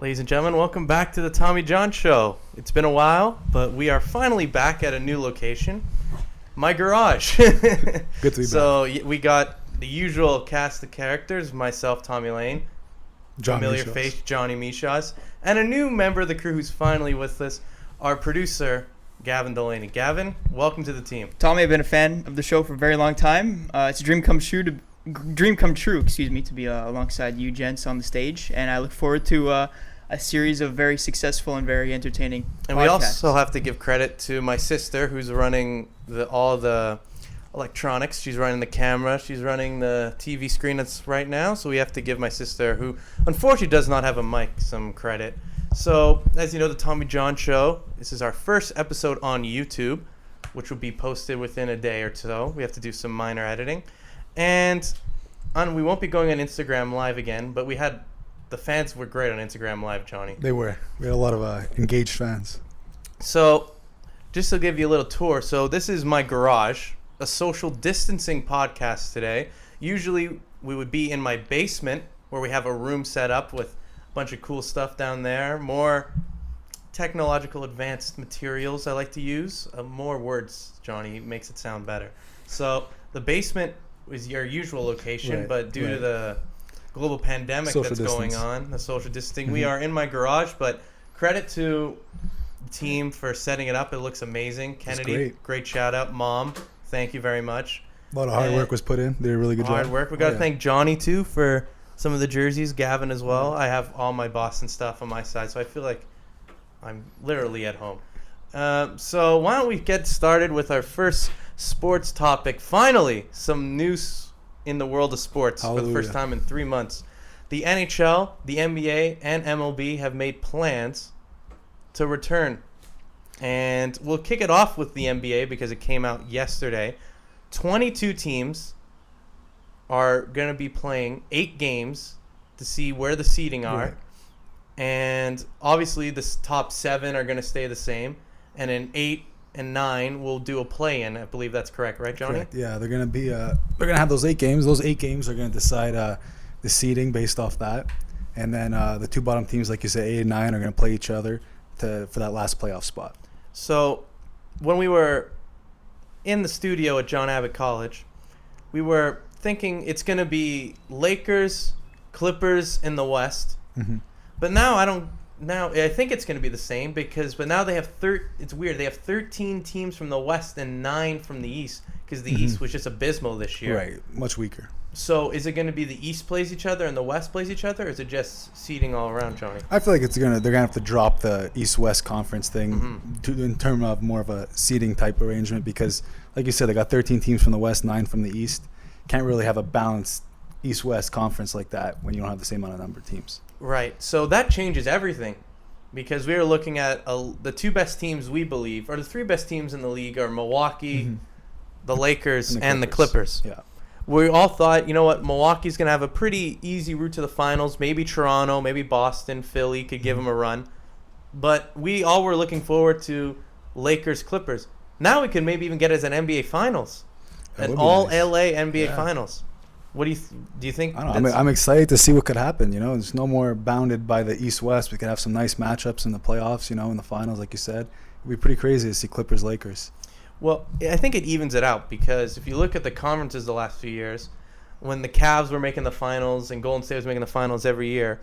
Ladies and gentlemen, welcome back to the Tommy John Show. It's been a while, but we are finally back at a new location, my garage. Good to be back. So we got the usual cast of characters, myself, Tommy Lane, familiar face, Johnny Michas, and a new member of the crew who's finally with us, our producer, Gavin Delaney. Gavin, welcome to the team. Tommy, I've been a fan of the show for a very long time. It's a dream come true to be alongside you gents on the stage, and I look forward to a series of very successful and very entertaining and podcasts. We also have to give credit to my sister, who's running all the electronics. She's running the camera. She's running the TV screen that's right now. So we have to give my sister, who unfortunately does not have a mic, some credit. So as you know, the Tommy John Show, this is our first episode on YouTube, which will be posted within a day or so. We have to do some minor editing. And we won't be going on Instagram Live again, but the fans were great on Instagram Live, Johnny. They were. We had a lot of engaged fans. So just to give you a little tour, so this is my garage, a social distancing podcast today. Usually we would be in my basement where we have a room set up with a bunch of cool stuff down there, more technological advanced materials I like to use. More words, Johnny, makes it sound better. So the basement is your usual location, right, but due to the global pandemic going on, the social distancing, we are in my garage, but credit to the team for setting it up. It looks amazing. Kennedy, great shout out. Mom, thank you very much. A lot of hard work was put in. They did a really good job. Hard work. We got to thank Johnny too for some of the jerseys, Gavin as well. I have all my Boston stuff on my side, so I feel like I'm literally at home. So why don't we get started with our first sports topic. Finally, some news in the world of sports. Hallelujah. For the first time in 3 months. The NHL, the NBA, and MLB have made plans to return. And we'll kick it off with the NBA because it came out yesterday. 22 teams are going to be playing 8 games to see where the seeding are. Right. And obviously the top 7 are going to stay the same. And in 8 and 9 will do a play-in. I believe that's correct, right, Johnny? Correct. Yeah, they're gonna be they're gonna have those 8 games. Those 8 games are gonna decide the seeding based off that, and then the 2 bottom teams, like you said, 8 and 9, are gonna play each other for that last playoff spot. So when we were in the studio at John Abbott College, we were thinking it's gonna be Lakers, Clippers in the West, but now I think it's going to be the same but now they have it's weird. They have 13 teams from the West and 9 from the East because the East was just abysmal this year. Right, much weaker. So is it going to be the East plays each other and the West plays each other, or is it just seeding all around, Johnny? I feel like they're gonna have to drop the East-West conference thing in terms of more of a seeding type arrangement because, like you said, they got 13 teams from the West, 9 from the East. Can't really have a balanced East-West conference like that when you don't have the same amount of number of teams. Right. So that changes everything because we were looking at the 2 best teams we believe, or the 3 best teams in the league are Milwaukee, the Lakers, and the Clippers. Yeah. We all thought, you know what, Milwaukee's going to have a pretty easy route to the finals. Maybe Toronto, maybe Boston, Philly could give them a run. But we all were looking forward to Lakers, Clippers. Now we could maybe even get as an NBA Finals. An all-LA NBA Finals. What do you think? I don't know. I'm excited to see what could happen. You know, it's no more bounded by the East-West. We could have some nice matchups in the playoffs. You know, in the finals, like you said, it'd be pretty crazy to see Clippers Lakers. Well, I think it evens it out because if you look at the conferences the last few years, when the Cavs were making the finals and Golden State was making the finals every year,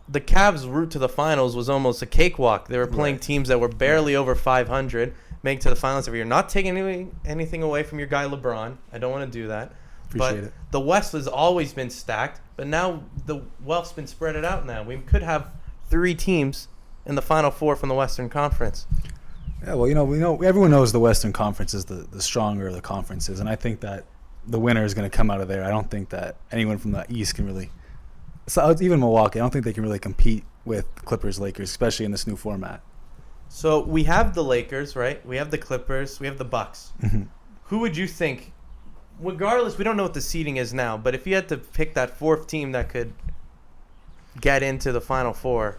the Cavs' route to the finals was almost a cakewalk. They were playing teams that were barely over 500, making to the finals every year. Not taking anything away from your guy LeBron. I don't want to do that. Appreciate it. The West has always been stacked, but now the wealth's been spread it out now. We could have 3 teams in the Final 4 from the Western Conference. Yeah, well, everyone knows the Western Conference is the stronger of the conferences, and I think that the winner is going to come out of there. I don't think that anyone from the East can really, even Milwaukee, I don't think they can really compete with Clippers, Lakers, especially in this new format. So we have the Lakers, right? We have the Clippers. We have the Bucks. Who would you think? Regardless, we don't know what the seeding is now, but if you had to pick that 4th team that could get into the Final 4,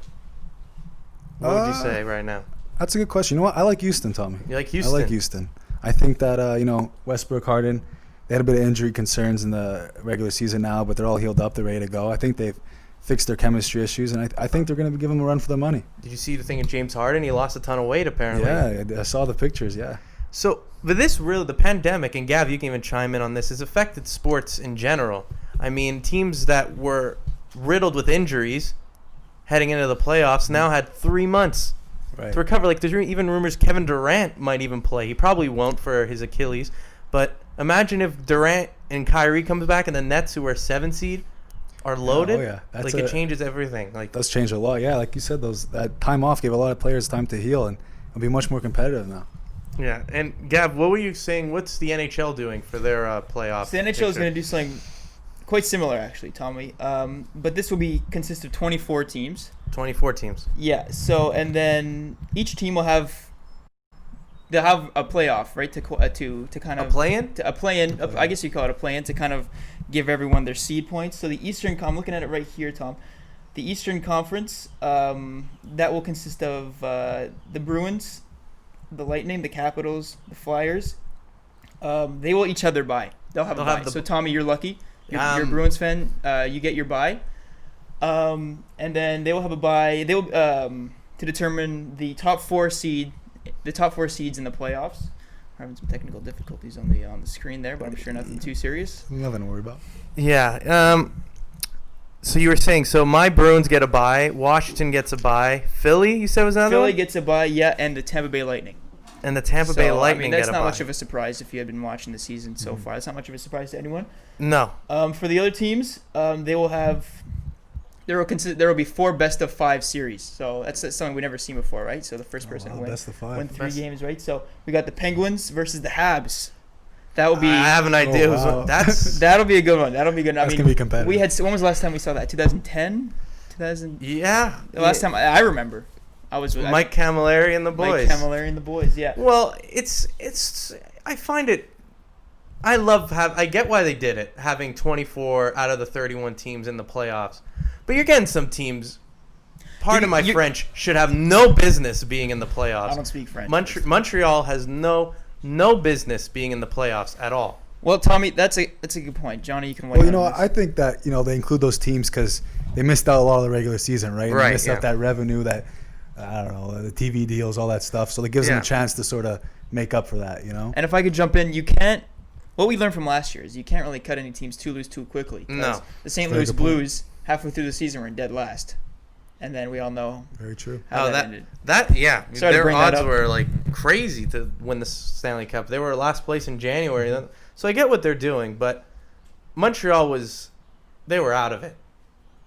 what would you say right now? That's a good question. You know what? I like Houston, Tommy. You like Houston? I like Houston. I think that, Westbrook, Harden, they had a bit of injury concerns in the regular season now, but they're all healed up. They're ready to go. I think they've fix their chemistry issues, and I think they're going to give them a run for their money. Did you see the thing of James Harden? He lost a ton of weight apparently. Yeah, I saw the pictures. Yeah. So, but this really, the pandemic, and Gav, you can even chime in on this, has affected sports in general. I mean, teams that were riddled with injuries heading into the playoffs now had 3 months to recover. Like, there's even rumors Kevin Durant might even play. He probably won't for his Achilles. But imagine if Durant and Kyrie comes back and the Nets, who are 7 seed, are loaded. It changes everything. Like, does change a lot. Yeah, like you said, that time off gave a lot of players time to heal, and it'll be much more competitive now. Yeah, and Gav, what were you saying? What's the NHL doing for their playoffs? The NHL is going to do something quite similar, actually, Tommy. But this will consist of 24 teams. 24 teams. Yeah. So, and then each team will have a playoff, right? To kind of a play-in. A play-in. I guess you call it a play-in to kind of give everyone their seed points. So the Eastern, I'm looking at it right here, Tom. The Eastern Conference that will consist of the Bruins, the Lightning, the Capitals, the Flyers. They will each have their bye. They'll have a bye. So Tommy, you're lucky. You're a Bruins fan. You get your bye. And then they will have a bye. They will to determine the top four seeds in the playoffs. We're having some technical difficulties on the screen there, but I'm sure nothing too serious. Nothing to worry about. Yeah. So you were saying, my Bruins get a bye, Washington gets a bye, Philly, you said was another one? Philly gets a bye, yeah, and the Tampa Bay Lightning. And the Tampa Bay Lightning get a bye. That's not much of a surprise if you had been watching the season so far. That's not much of a surprise to anyone. No. For the other teams, there will be 4 best-of-5 series. So that's something we've never seen before, right? So the first person to win 3 games, right? So we got the Penguins versus the Habs. That will be. I have an idea. That'll be a good one. That'll be good. That's gonna be competitive. When was the last time we saw that? 2010, 2000. Yeah. The last time I remember, I was with Mike Camilleri and the boys. Yeah. Well, it's. I find it. I get why they did it, having 24 out of the 31 teams in the playoffs, but you're getting some teams. Pardon my French, should have no business being in the playoffs. I don't speak French. Montreal has no business being in the playoffs at all. Well, Tommy, that's a good point. Johnny, you can weigh in. Well, I think that they include those teams because they missed out a lot of the regular season, right? And they missed out that revenue, that the TV deals, all that stuff. So it gives them a chance to sort of make up for that, And if I could jump in, you can't. What we learned from last year is you can't really cut any teams too loose too quickly. No. The St. Louis Blues halfway through the season were in dead last. And then we all know very true how that ended. Their odds were like crazy to win the Stanley Cup. They were last place in January. So I get what they're doing, but Montreal they were out of it.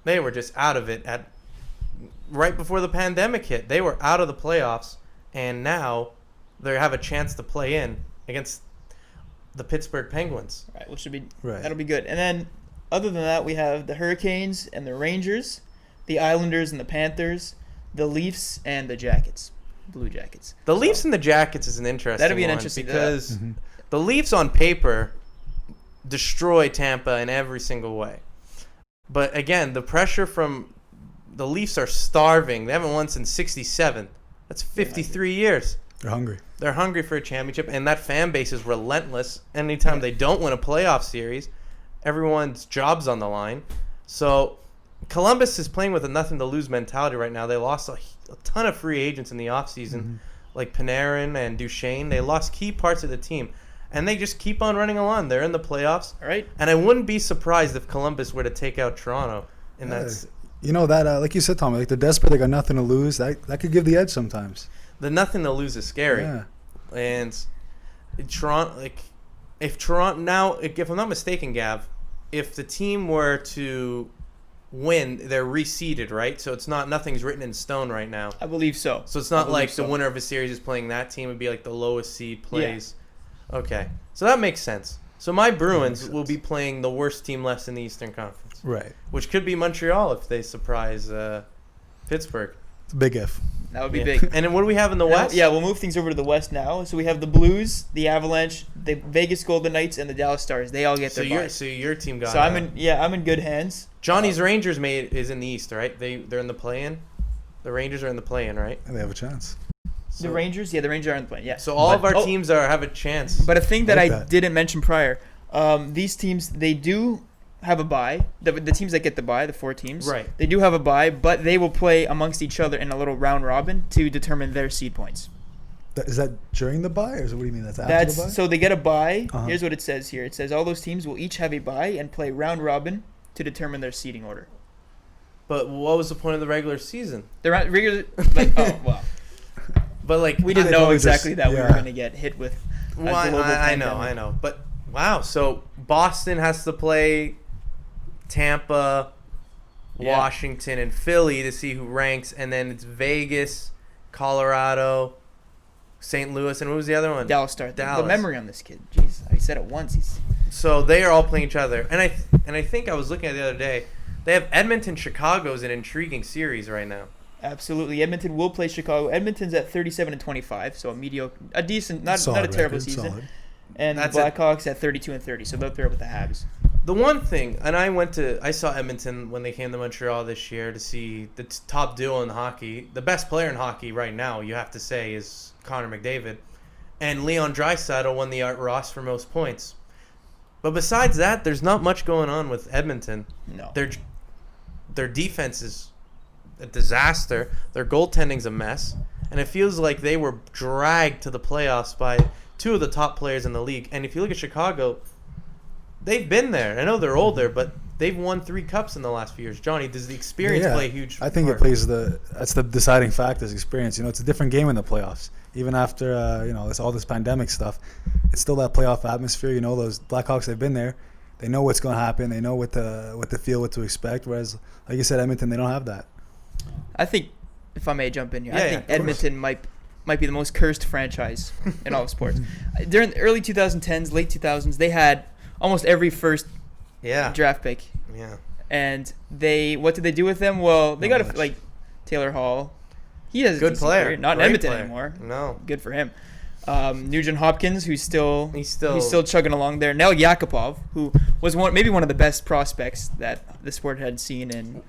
They were just out of it right before the pandemic hit. They were out of the playoffs, and now they have a chance to play in against the Pittsburgh Penguins. Right, that'll be good. And then other than that, we have the Hurricanes and the Rangers, the Islanders and the Panthers, the Leafs and the Blue Jackets. The Leafs and the Jackets is an interesting That'll be an one interesting because the Leafs on paper destroy Tampa in every single way. But again, the pressure from the Leafs are starving. They haven't won since 1967. That's 53 years. They're hungry. They're hungry for a championship, and that fan base is relentless. Anytime they don't win a playoff series, everyone's job's on the line. So Columbus is playing with a nothing-to-lose mentality right now. They lost a ton of free agents in the offseason, like Panarin and Duchesne. They lost key parts of the team, and they just keep on running along. They're in the playoffs. All right. And I wouldn't be surprised if Columbus were to take out Toronto. And that's like you said, Tommy, like they're desperate. They got nothing to lose. That could give the edge sometimes. The nothing to lose is scary. Yeah. And Toronto, if I'm not mistaken, Gav, if the team were to win, they're reseeded, right? So nothing's written in stone right now. I believe so. So it's not like the winner of a series is playing that team. It'd be like the lowest seed plays. Yeah. Okay. So that makes sense. So my Bruins will be playing the worst team left in the Eastern Conference. Right. Which could be Montreal if they surprise Pittsburgh. It's a big if. That would be big. And then what do we have in the West? Yeah, we'll move things over to the West now. So we have the Blues, the Avalanche, the Vegas Golden Knights, and the Dallas Stars. They all get their bye. So your team got. So I'm in good hands. Johnny's Rangers is in the East, right? They're in the play-in. The Rangers are in the play-in, right? And they have a chance. So, the Rangers are in the play-in. Yeah. So all of our teams have a chance. But a thing that I didn't mention prior, these teams they do have a bye. The teams that get the bye, the 4 teams, Right. they do have a bye, but they will play amongst each other in a little round robin to determine their seed points. Is that during the bye, or what do you mean? That's after the bye? So they get a bye. Uh-huh. Here's what it says here. It says all those teams will each have a bye and play round robin to determine their seeding order. But what was the point of the regular season? They're not regular. Like, oh well, But like we didn't They know probably exactly just- that we were yeah. going to get hit with. A Well, global I know, pandemic. I know. But wow, so Boston has to play Tampa, Yeah. Washington, and Philly to see who ranks, and then it's Vegas, Colorado, St. Louis, and what was the other one? Dallas start. The Dallas. memory on this kid. Jeez, I said it once. He's So they are all playing each other, and I think I was looking at it the other day. They have Edmonton, Chicago is an intriguing series right now. absolutely. Edmonton will play Chicago. Edmonton's at 37-25, so a mediocre, a decent, not a terrible record, season. solid. And That's the Blackhawks at 32-30, so they're up with the Habs. The one thing, and I saw Edmonton when they came to Montreal this year to see the top duo in hockey. The best player in hockey right now, you have to say, is Connor McDavid. And Leon Draisaitl won the Art Ross for most points. But besides that, there's not much going on with Edmonton. No. Their defense is a disaster. Their goaltending's a mess. And it feels like they were dragged to the playoffs by two of the top players in the league. And if you look at Chicago, they've been there. I know they're older, but they've won 3 cups in the last few years. Johnny, does the experience play a huge I think part? it plays that's the deciding factor is experience. It's a different game in the playoffs. Even after all this pandemic stuff, it's still that playoff atmosphere. Those Blackhawks, they've been there. They know what's going to happen. They know what to feel, what to expect. Whereas, like you said, Edmonton, they don't have that. I think, if I may jump in here, Yeah, I think yeah, of course. Edmonton might be the most cursed franchise in all of sports. During the early 2010s, late 2000s, they had almost every first Yeah. draft pick. Yeah. And what did they do with them? Well, they Not got much. Taylor Hall. He has a Good decent player. career. Not in Great Edmonton player. anymore. No. Good for him. Nugent Hopkins, He's still he's still chugging along there. Now Yakupov, who was maybe one of the best prospects that the sport had seen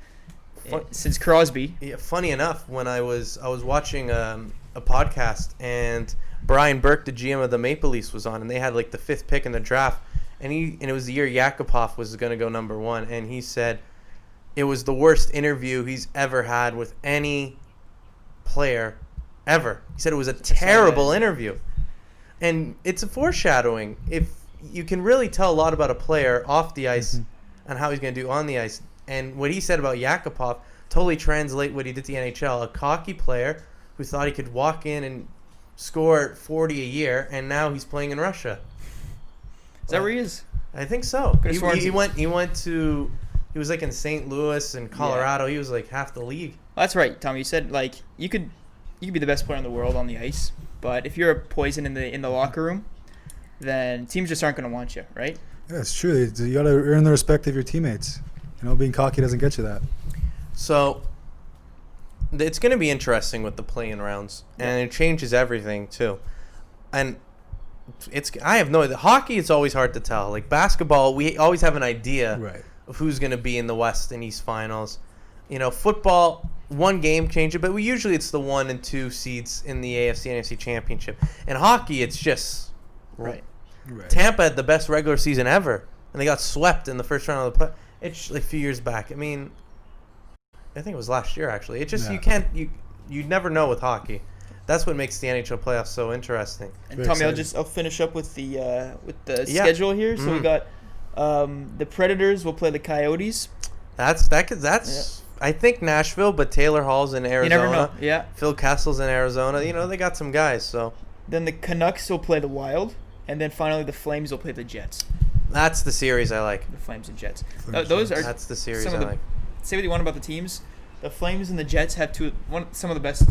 since Crosby. Yeah, funny enough, when I was watching a podcast and Brian Burke, the GM of the Maple Leafs, was on, and they had like the 5th pick in the draft, and it was the year Yakupov was going to go number 1, and he said it was the worst interview he's ever had with any player ever. He said it was a terrible interview, and it's a foreshadowing. If you can really tell a lot about a player off the ice and how he's going to do on the ice. And what he said about Yakupov totally translate what he did to the NHL. A cocky player who thought he could walk in and score 40 a year, and now he's playing in Russia. Is that where he is? I think so. Could've sworn He was like in St. Louis and Colorado. He was like half the league. That's right, Tommy. You said you could be the best player in the world on the ice, but if you're a poison in the locker room, then teams just aren't going to want you, right? Yeah, it's true. You got to earn the respect of your teammates. Being cocky doesn't get you that. So it's going to be interesting with the play-in rounds, and it changes everything too. And I have no idea. Hockey, it's always hard to tell. Like basketball, we always have an idea Right. of who's going to be in the West and East finals. Football, one game change it, but usually it's the 1 and 2 seeds in the AFC and NFC championship. In hockey, it's just Right. Tampa had the best regular season ever, and they got swept in the first round of the play. It's like a few years back. I mean, I think it was last year actually. It just you never know with hockey. That's what makes the NHL playoffs so interesting. And Very Tommy, exciting. I'll finish up with the schedule here. So we got the Predators will play the Coyotes. That's I think Nashville, but Taylor Hall's in Arizona. You never know. Yeah. Phil Kessel's in Arizona. They got some guys. So Then the Canucks will play the Wild, and then finally the Flames will play the Jets. that's the series I like. The Flames and Jets. Flames Those are That's the series some I of the- like. say what you want about the teams. The Flames and the Jets have some of the best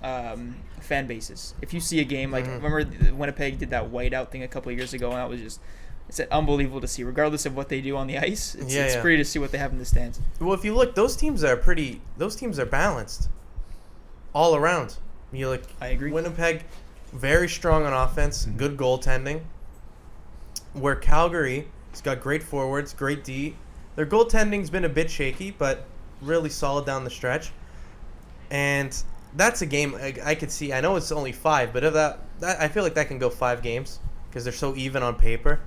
fan bases. If you see a game remember Winnipeg did that whiteout thing a couple of years ago, and that was just it's unbelievable to see. Regardless of what they do on the ice, it's pretty to see what they have in the stands. Well, if you look, those teams are balanced all around. You look. I agree. Winnipeg, very strong on offense, good goaltending. Where Calgary has got great forwards, great D. Their goaltending's been a bit shaky, but really solid down the stretch. And that's a game I could see. I know it's only 5, but if that I feel like that can go 5 games because they're so even on paper.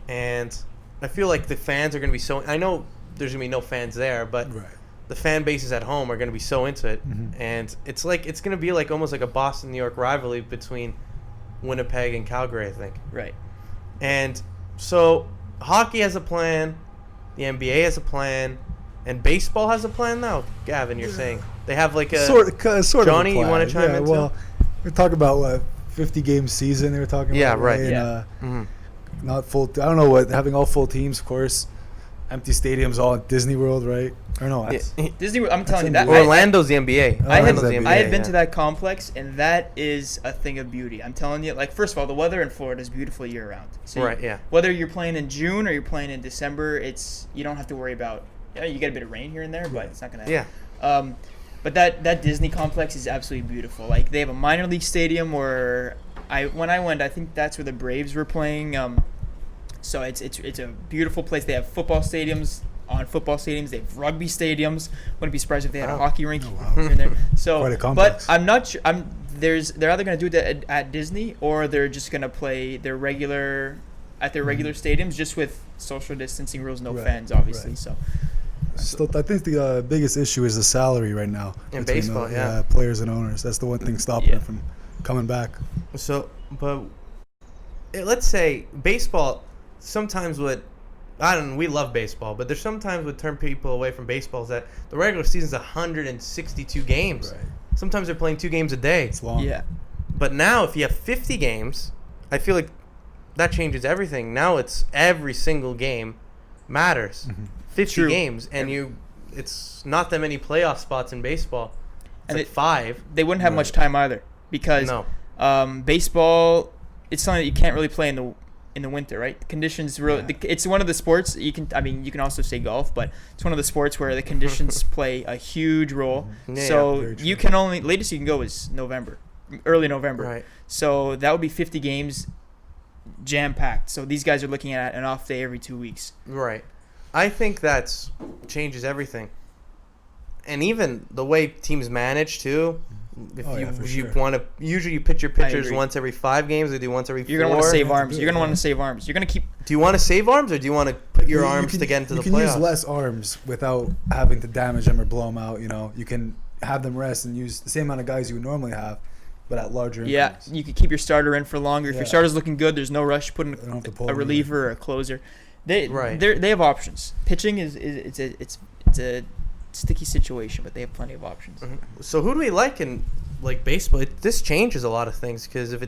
And I feel like the fans are going to be so. I know there's going to be no fans there, but Right. the fan bases at home are going to be so into it, and it's going to be like almost like a Boston New York rivalry between Winnipeg and Calgary, I think. Right. And so hockey has a plan, the NBA has a plan, and baseball has a plan now. Gavin, you're saying they have like a sort Johnny, of a you want to plan. chime in too? Well, we're talking about what 50-game season. They were talking about. Yeah, right. And, Yeah. not full. I don't know what having all full teams, of course. Empty stadiums, all at Disney World, right? Or no, that's, Disney. I'm telling you in that. Orlando's the NBA. I had Orlando's the I had NBA, been yeah. to that complex, and that is a thing of beauty. I'm telling you. Like, first of all, the weather in Florida is beautiful year round. So Right, yeah. Whether you're playing in June or you're playing in December, you don't have to worry about. You get a bit of rain here and there, but it's not gonna. Yeah. But that Disney complex is absolutely beautiful. Like, they have a minor league stadium where when I went, I think that's where the Braves were playing. So it's a beautiful place. They have football stadiums. On football stadiums, they have rugby stadiums. Wouldn't be surprised if they had a hockey rink here and there. So, Quite a complex. but I'm not sure. They're either going to do it at Disney, or they're just going to play their regular stadiums, just with social distancing rules, no Right, fans, obviously. right. So I think the biggest issue is the salary right now. In between baseball, the, yeah. players and owners. That's the one thing stopping Yeah. it from coming back. So, but let's say baseball. Sometimes we love baseball, but there's sometimes what turn people away from baseball is that the regular season's 162 games. Right. Sometimes they're playing 2 games a day. It's long. yeah, But now, if you have 50 games, I feel like that changes everything. Now it's every single game matters. 50 True. games, and it's not that many playoff spots in baseball. It's And like 5. they wouldn't have much time either, because No. baseball, it's something that you can't really play in the winter, right? The conditions really. Yeah. It's one of the sports you can. I mean, you can also say golf, but it's one of the sports where the conditions play a huge role. Yeah, So very true. you can only latest you can go is November, early November. Right. So that would be 50 games, jam packed. So these guys are looking at an off day every 2 weeks. Right. I think that's changes everything. And even the way teams manage too. If Oh, yeah, for you sure. want to, usually you pitch your pitchers agree. once every 5 games, or do you once every 4? You're gonna want to save Yeah, arms. do You're it, gonna want yeah. to save arms. You're gonna keep. Do you want to save arms, or do you want to put your arms can- to get into the You can playoffs? use less arms without having to damage them or blow them out. You can have them rest and use the same amount of guys you would normally have, but at larger Yeah, increments. you could keep your starter in for longer. If your Yeah. starter's looking good, there's no rush. Put in They don't have to pull a them reliever or a closer. They Right. they have options. Pitching is it's a sticky situation, but they have plenty of options. Mhm. So who do we like in baseball? This changes a lot of things, because if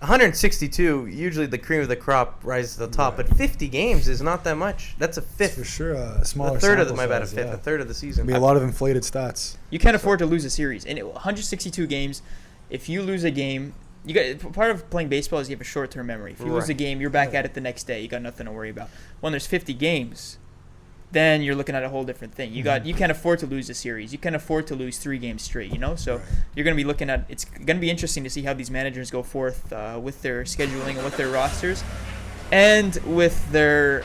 162, usually the cream of the crop rises to the top, Right. but 50 games is not that much. That's a It's fifth, for sure a smaller a third of sample my bad, a size, fifth, yeah. a third of the season. Be a lot of inflated stats. You can't afford to lose a series. In 162 games, if you lose a game, you got part of playing baseball is you have a short-term memory. If you lose a Right. game, you're back Yeah. at it the next day. You got nothing to worry about. When there's 50 games, then you're looking at a whole different thing. You can't afford to lose a series. You can't afford to lose 3 games straight. So Right. you're going to be looking at. It's going to be interesting to see how these managers go forth with their scheduling and with their rosters, and with their.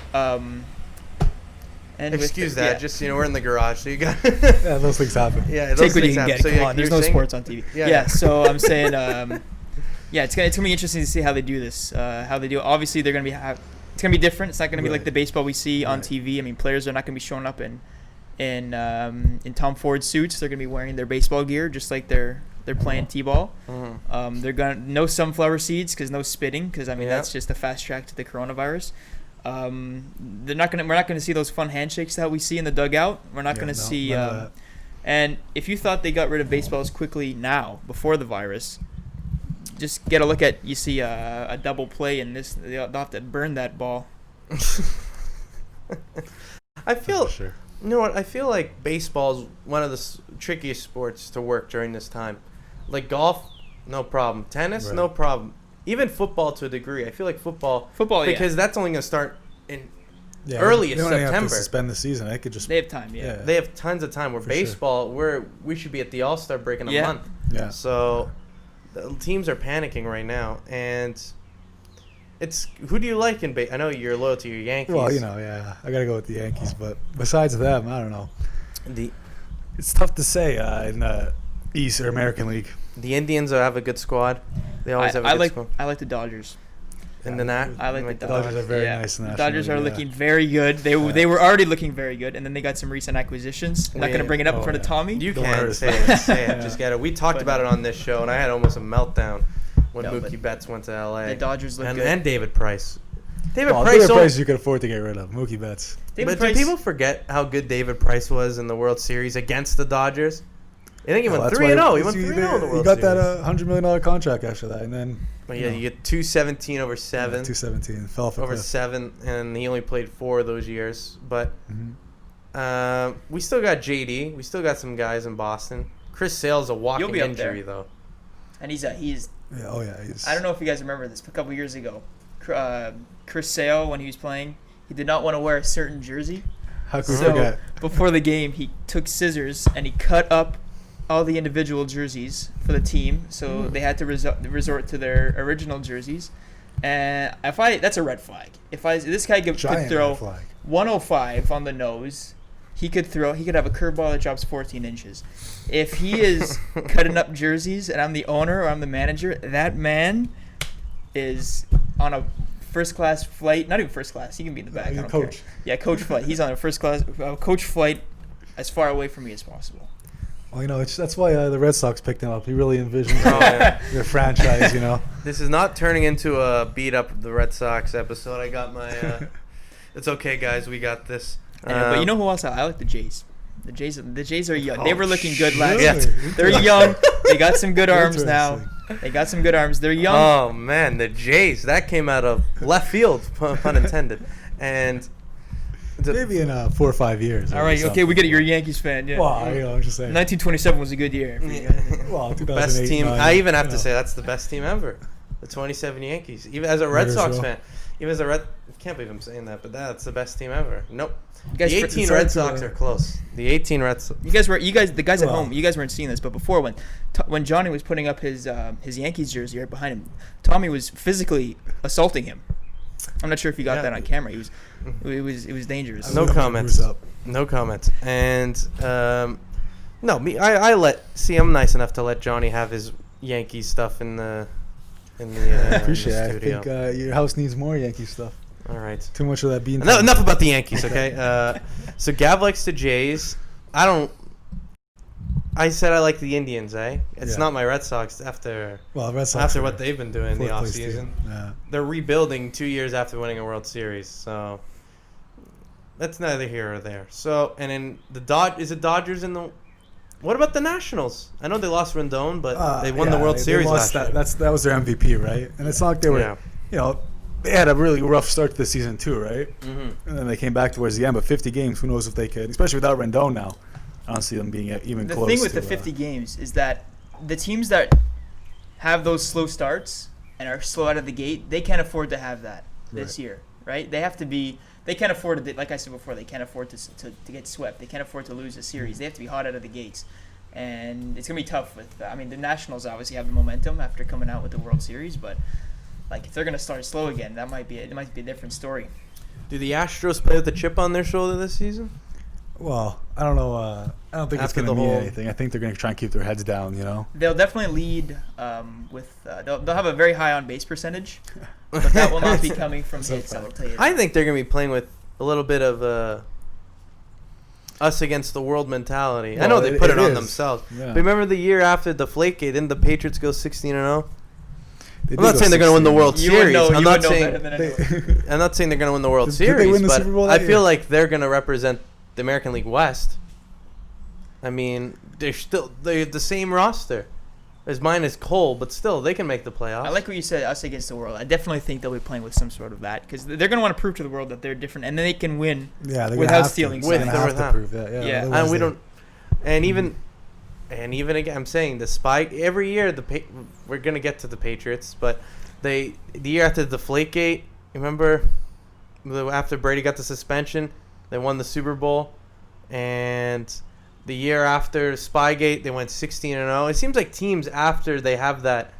Excuse that. Just we're in the garage, so you got. Yeah, those things happen. Yeah, those Take what you things can happen. get. So, Come yeah, on, there's you're no saying- sports on TV. Yeah, Yeah, yeah. so I'm saying, yeah, it's gonna be interesting to see how they do this. How they do it. Obviously, they're gonna be it's gonna be different. It's not gonna be like Right. the baseball we see on Right. TV. I mean, players are not gonna be showing up in Tom Ford suits. They're gonna be wearing their baseball gear, just like they're playing t-ball. Mhm. They're gonna no sunflower seeds because no spitting, because I mean Yeah. that's just a fast track to the coronavirus. We're not gonna see those fun handshakes that we see in the dugout. We're not Yeah, gonna no, see. none of that. And if you thought they got rid of baseball as quickly now, before the virus, just get a look at, you see a double play in this. They'll have to burn that ball. I feel. For sure. You know what? I feel like baseball is one of the trickiest sports to work during this time. Like golf, no problem. Tennis, Right. no problem. Even football to a degree. I feel like football, Because that's only going to start in. Yeah, Early they in don't even have September. to suspend the season. They could just. they have time. Yeah. Yeah. They have tons of time. Where For sure. baseball, we should be at the All-Star break in a Yeah. month. Yeah. So the teams are panicking right now, and it's who do you like in I know you're loyal to your Yankees. Well, yeah, I gotta go with the Yankees, but besides them, I don't know. the It's tough to say in the East or American League. the Indians have a good squad. They always have a I good like squad. I like the Dodgers. in the Nat. I like the Dodgers are very yeah. nice in the The Dodgers National are League, looking very good. They were already looking very good, and then they got some recent acquisitions. I'm not going to bring it up in front of Tommy. You Don't can worry. say it. Say it. Yeah. Just get it. We talked But- about it on this show, and I had almost a meltdown when No, Mookie but Betts went to L.A. The Dodgers look and, good. and David Price. David Well, Price. David Price you could afford to get rid of. Mookie Betts. David But do Price- people forget how good David Price was in the World Series against the Dodgers? I think he went That's 3-0. why He went 3-0 in the World He got Series. that $100 million contract after that, and then But yeah, you get 217 over 7. 217 fell off a Over cliff. 7, and he only played 4 of those years. But Mhm. we still got JD. We still got some guys in Boston. Chris Sale's a walking be up injury, there. though. And he's Yeah, oh yeah. I don't know if you guys remember this, but a couple years ago, Chris Sale, when he was playing, he did not want to wear a certain jersey. How could we So forget? before the game, he took scissors and he cut up all the individual jerseys for the team. So they had to resort to their original jerseys. And that's a red flag. If this guy could Giant throw red flag. 105 on the nose, he could have a curveball that drops 14 inches. If he is cutting up jerseys and I'm the owner or I'm the manager, that man is on a first class flight. Not even first class. He can be in the back. I don't Coach. care. Yeah, coach flight. He's on a first class coach flight as far away from me as possible. Well, that's why the Red Sox picked him up. He really envisions Oh, yeah. their franchise, This is not turning into a beat up the Red Sox episode. I got my. It's okay, guys. We got this. But you know who else I like? The Jays. The Jays are young. They Oh, were looking good last shit. year. They're young. They got some good arms now. Interesting. They got some good arms. They're young. Oh man, the Jays. That came out of left field, pun intended. And Maybe in 4 or 5 years. All right, okay, we get it. You're a Yankees fan. Yeah. Well, I'm just saying. 1927 was a good year. Well, 2008, best team. 9, I even have to say that's the best team ever. The 27 Yankees. Even as a Red Might as Sox well. fan, even as a Red, I can't believe I'm saying that, but that's the best team ever. Nope. You guys, The 18 it's Red hard to, Sox are close. The 18 Red Sox. the guys at Well. home, you guys weren't seeing this, but before when Johnny was putting up his Yankees jersey right behind him, Tommy was physically assaulting him. I'm not sure if you got Yeah. that on camera. It was dangerous. No Thumbs comments. up. No comments. And no, I'm nice enough to let Johnny have his Yankees stuff in the I in the appreciate it. I studio. think your house needs more Yankee stuff. All right. Too much of that bean. Enough about the Yankees, okay? So Gav likes the Jays. I said I like the Indians, eh? It's Yeah. not my Red Sox after Red Sox after are what they've been doing in the fourth place offseason. team. Yeah. They're rebuilding 2 years after winning a World Series, so that's neither here or there. So, and then is it Dodgers in the? What about the Nationals? I know they lost Rendon, but they won the World Series last year. That was their MVP, right? And it's not like they were, Yeah. they had a really rough start to the season too, right? Mhm. And then they came back towards the end, but 50 games, who knows if they could, especially without Rendon now. I don't see them being even The close. thing with to, the 50 games is that the teams that have those slow starts and are slow out of the gate, they can't afford to have that this year, right? They have to be. They can't afford to. Like I said before, they can't afford to get swept. They can't afford to lose a series. They have to be hot out of the gates, and it's gonna be tough. The Nationals obviously have the momentum after coming out with the World Series, but if they're gonna start slow again, it might be a different story. Do the Astros play with a chip on their shoulder this season? Well, I don't know. I don't think it's After going to the mean whole- anything. I think they're going to try and keep their heads down, They'll definitely lead with. They'll have a very high on base percentage, but that will not be coming from So hits. I will fact. tell you. I think they're going to be playing with a little bit of us against the world mentality. I know Well, they put it on is. themselves. Yeah. But remember the year after Deflategate, didn't the Patriots go 16-0? They I'm did not go saying they're going to win the 16. World You would Series. know. I'm You not would know saying better than anyone. I'm not saying they're going to win the World Did they Series, win the but Super Bowl I that feel year? like they're going to represent the American League West. I mean, they're the same roster. As mine is Cole, but still, they can make the playoffs. I like what you said, us against the world. I definitely think they'll be playing with some sort of that because they're going to want to prove to the world that they're different, and then they can win. Yeah, they're Without gonna have stealing to. They're signs. gonna have Without. to prove that. Yeah. otherwise And we they- don't, and even again, I'm saying the spy every year. We're gonna get to the Patriots, but the year after the Deflategate, remember, after Brady got the suspension, they won the Super Bowl, and the year after Spygate, they went 16-0. It seems like teams after they have that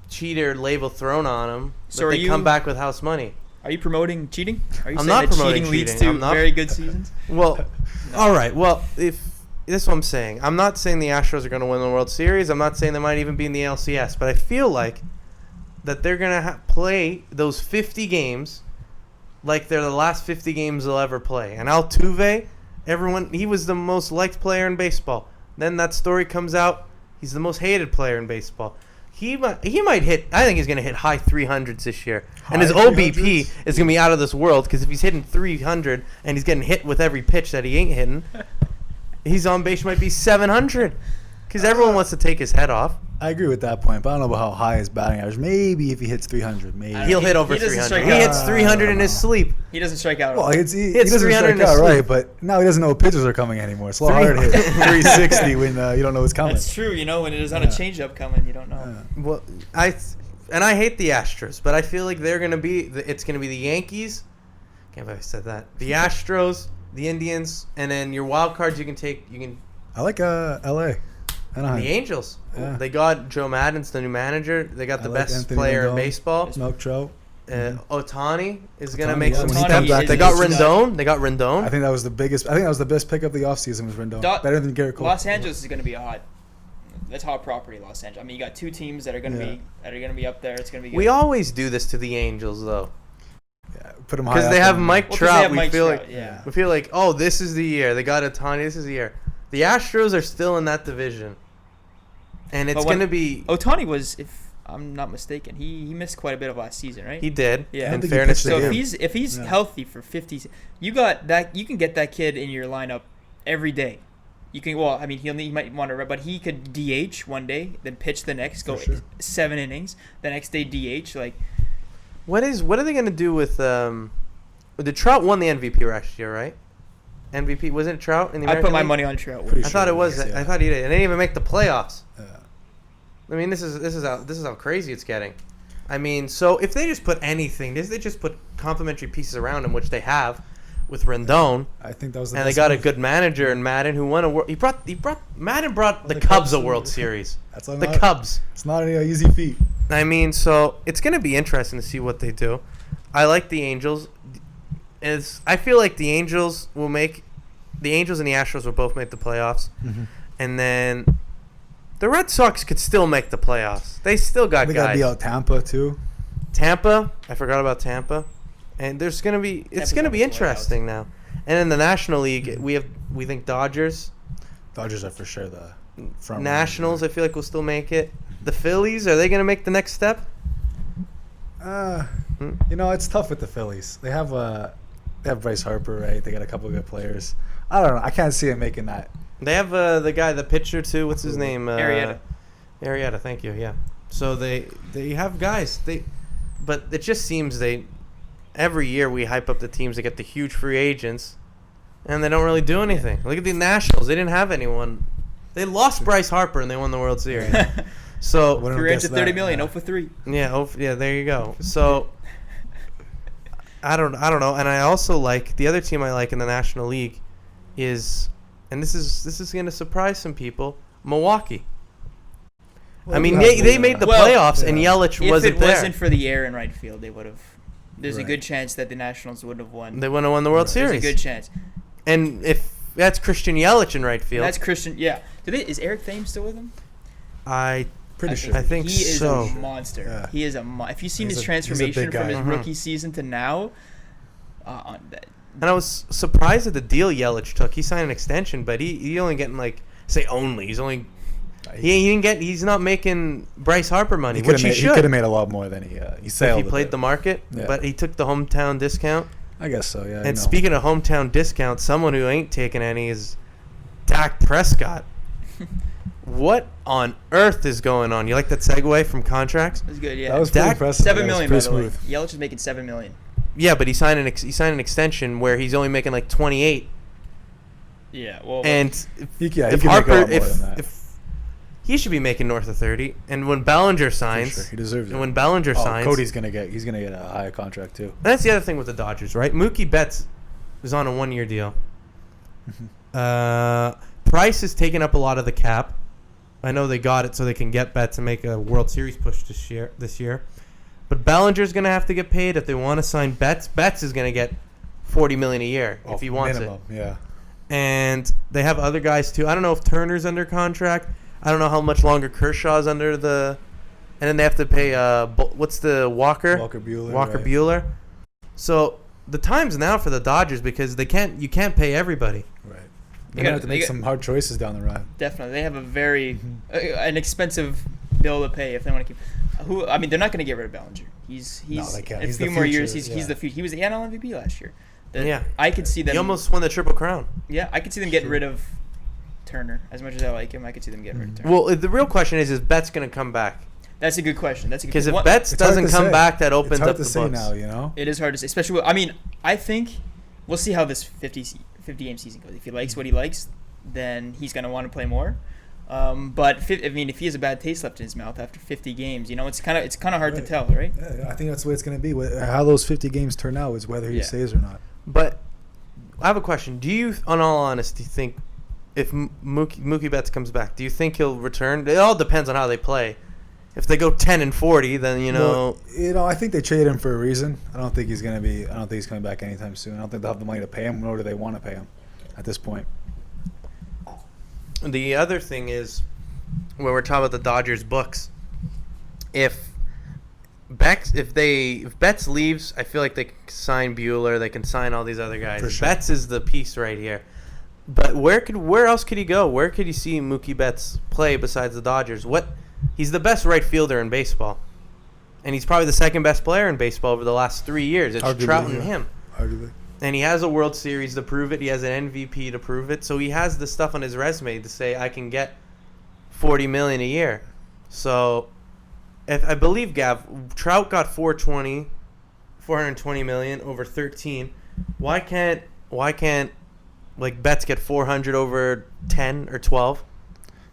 cheater label thrown on them, So but are they you- come back with house money. Are you promoting cheating? Are you I'm saying not that promoting cheating leads cheating. to I'm not- very good seasons? Well, all right. Well, if this is what I'm saying, I'm not saying the Astros are going to win the World Series. I'm not saying they might even be in the LCS, but I feel like that they're going to play those 50 games like they're the last 50 games they'll ever play. And Altuve, he was the most liked player in baseball. Then that story comes out. He's the most hated player in baseball. He might hit. I think he's going to hit high 300s this year, and his OBP is going to be out of this world. Because if he's hitting 300 and he's getting hit with every pitch that he ain't hitting, his on base might be 700. Because everyone wants to take his head off. I agree with that point, but I don't know about how high his batting average. Maybe if he hits 300, maybe he'll hit over 300. He hits 300 in his sleep. He doesn't strike out. Well, he hits doesn't 300 strike out, right? But now he doesn't know what pitches are coming anymore. It's a lot harder to hit 360 when you don't know what's coming. That's true. When it is on a changeup coming, you don't know. Well, I hate the Astros, but I feel like they're gonna be. It's gonna be the Yankees. Can't believe I said that. The Astros, the Indians, and then your wild cards. You can. I like L.A. Anaheim. The Angels. Yeah. They got Joe Maddon's the new manager. They got the best Anthony player Rendon, in baseball. Milk Trout. Ohtani is going to Ohtani, make some yeah, steps. They got Rendon. They got Rendon. I think that was the biggest. I think that was the best pick of the offseason was Rendon. Better than Garrett Cole. Los Angeles is going to be that's hot property. Los Angeles. I mean, you got two teams that are going to be up there. It's going to be good. We always do this to the Angels though. Yeah, put them high because they have Mike Trout. We feel like oh, this is the year. They got Ohtani. This is the year. The Astros are still in that division. And it's going to be... Ohtani was, if I'm not mistaken, he missed quite a bit of last season, right? He did. Yeah. In fairness so if he's healthy for 50, you can get that kid in your lineup every day. You can he might want to, but he could DH one day, then pitch the next, go 7 innings, the next day DH. What are they going to do with the Trout won the MVP last year, right? MVP wasn't it Trout in the American I put my League? money on Trout. I thought it was. Yeah. I thought he did. And they didn't even make the playoffs. Yeah. I mean, this is how crazy it's getting. I mean, so if they just put anything, they just put complementary pieces around him, which they have with Rendon. I think that was. And they got a good manager in Madden who won a world. Madden brought the Cubs a World Series. That's the Cubs. It's not an easy feat. I mean, so it's going to be interesting to see what they do. I like the Angels. I feel like the Angels and the Astros will both make the playoffs. Mm-hmm. And then the Red Sox could still make the playoffs. They still got guys. They got to be out Tampa too. Tampa, I forgot about Tampa. And it's going to be interesting now. And in the National League, we think Dodgers. Dodgers are for sure the front. Nationals, I feel like will still make it. The Phillies, are they going to make the next step? It's tough with the Phillies. They have Bryce Harper, right? They got a couple of good players. I don't know. I can't see them making that. They have the pitcher too. What's his name? Arrieta. Thank you. Yeah. So they have guys. But it just seems every year we hype up the teams that get the huge free agents, and they don't really do anything. Look at the Nationals. They didn't have anyone. They lost Bryce Harper and they won the World Series. So career to $30 million, 0 for 3. Yeah. Yeah. There you go. So. I don't know, and I also like the other team I like in the National League is, and this is going to surprise some people, Milwaukee. Well, I mean, they made the playoffs, and Yelich wasn't there. If it wasn't for the air in right field, they would have. There's a good chance that the Nationals wouldn't have won. They wouldn't have won the World Series. There's a good chance. And if that's Christian Yelich in right field, that's Christian. Yeah. Is Eric Thames still with them? Pretty sure. I think he so. He is a monster. Yeah. He is if you've seen his transformation from his rookie season to now, and I was surprised at the deal Yelich took. He signed an extension, but he only getting he's not making Bryce Harper money, which he should. He could have made a lot more than he sailed. If he played the market, but he took the hometown discount. I guess so, yeah. And speaking of hometown discount, someone who ain't taking any is Dak Prescott. What on earth is going on? You like that segue from contracts? That's good, yeah. That was pretty impressive. $7 million, by the way. Yelich is making $7 million. Yeah, but he signed an extension where he's only making like 28. Yeah, well. And if Harper, he should be making north of 30. And when Bellinger signs, sure, he deserves it. And when Bellinger signs, Cody's gonna get a high contract too. And that's the other thing with the Dodgers, right? Mookie Betts is on a 1-year deal. Price is taking up a lot of the cap. I know they got it so they can get Betts and make a World Series push this year. But Bellinger's going to have to get paid if they want to sign Betts. Betts is going to get $40 million a year if he wants minimum, it. Yeah. And they have other guys too. I don't know if Turner's under contract. I don't know how much longer Kershaw's under the and then they have to pay what's the Walker Buehler. Walker right. Buehler. So the time's now for the Dodgers because you can't pay everybody. Right. They They're gonna have to gotta- make some hard choices down the road. Definitely, they have a very an expensive bill to pay if they want to keep. They're not going to get rid of Bellinger. He's No, they can't. in a He's few the more future, years. He's yeah. the future. He was the NL MVP last year. Yeah. I could see them. He almost won the Triple Crown. Yeah, I could see them getting True. rid of Turner. As much as I like him, I could see them getting rid of Turner. Well, the real question is Betts going to come back? That's a good question. Because if What- Betts It's hard doesn't to come say. back, that opens It's hard up to the say books. now, you know. It is hard to say, especially. I think we'll see how this 50 game season goes. If he likes what he likes, then he's going to want to play more. But if he has a bad taste left in his mouth after 50 games, it's kind of hard to Right. tell, right? Yeah, I think that's the way it's going to be. How those 50 games turn out is whether he Yeah. stays or not. But I have a question. Do you, on all honesty, think if Mookie Betts comes back, do you think he'll return? It all depends on how they play. If they go 10-40, then Well, I think they traded him for a reason. I don't think he's coming back anytime soon. I don't think they'll have the money to pay him, nor do they want to pay him at this point. The other thing is, when we're talking about the Dodgers books, if Betts leaves, I feel like they can sign Bueller, they can sign all these other guys. For sure. Betts is the piece right here. But where else could he go? Where could you see Mookie Betts play besides the Dodgers? He's the best right fielder in baseball, and he's probably the second best player in baseball over the last 3 years. It's Arguably, Trout and yeah. him. Arguably. And he has a World Series to prove it. He has an MVP to prove it. So he has the stuff on his resume to say, I can get $40 million a year. So, if I believe, Gav, Trout got $420 million over 13. Why can't like Betts get 400 over 10 or 12?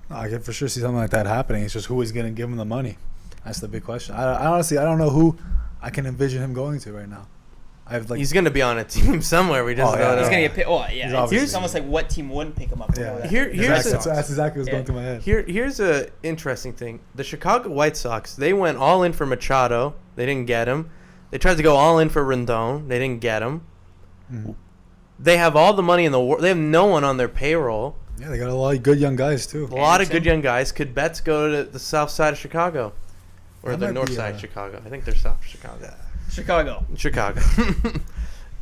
I can for sure see something like that happening. It's just who is going to give him the money. That's the big question. I honestly don't know who I can envision him going to right now. He's going to be on a team somewhere. We just Oh, don't yeah. know. He's gonna get picked. Oh yeah, He's it's obviously- almost like what team wouldn't pick him up? Yeah. Here's that's exactly what's going through my head. Here's a interesting thing. The Chicago White Sox, they went all in for Machado. They didn't get him. They tried to go all in for Rendon. They didn't get him. Mhm. They have all the money in the world. They have no one on their payroll. Yeah, they got a lot of good young guys too. A lot of good young guys. Could Betts go to the south side of Chicago? Or That the might north be, side of Chicago? I think they're south of Chicago. Chicago. Chicago.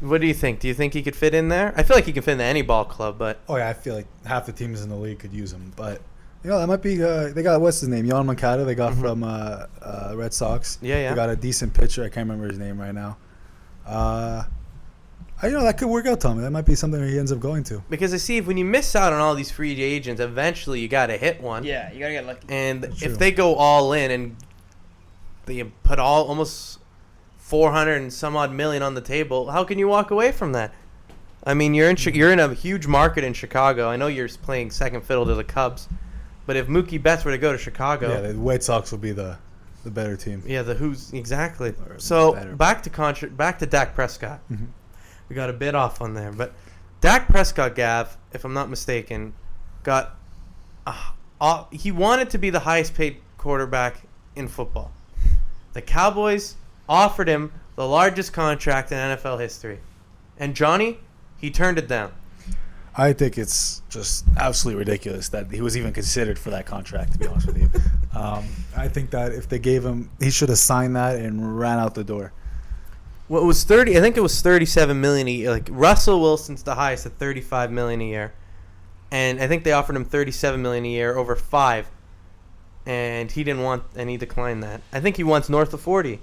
What do you think? Do you think he could fit in there? I feel like he could fit into any ball club, but Oh yeah, I feel like half the teams in the league could use him, but that might be. They got what's his name, Yohan Moncada. They got from Red Sox. Yeah. They got a decent pitcher. I can't remember his name right now. That could work out, Tommy. That might be something he ends up going to. because I see when you miss out on all these free agents, eventually you got to hit one. Yeah, you gotta get lucky. And That's if true. they go all in and they put almost 400 and some odd million on the table, how can you walk away from that? I mean, you're in a huge market in Chicago. I know you're playing second fiddle to the Cubs, but if Mookie Betts were to go to Chicago, Yeah, the White Sox will be the better team. the who's exactly. Or So better. back to Dak Prescott. Mhm. We got a bit off on there, but Dak Prescott, Gav, if I'm not mistaken, got he wanted to be the highest paid quarterback in football. The Cowboys offered him the largest contract in NFL history, and Johnny, he turned it down. I think it's just absolutely ridiculous that he was even considered for that contract, to be honest with you. I think that if they gave him, he should have signed that and ran out the door. Well, it was 30. I think it was 37 million a year. Like Russell Wilson's the highest at 35 million a year, and I think they offered him 37 million a year over 5, and he didn't want, and he declined that. I think he wants north of 40.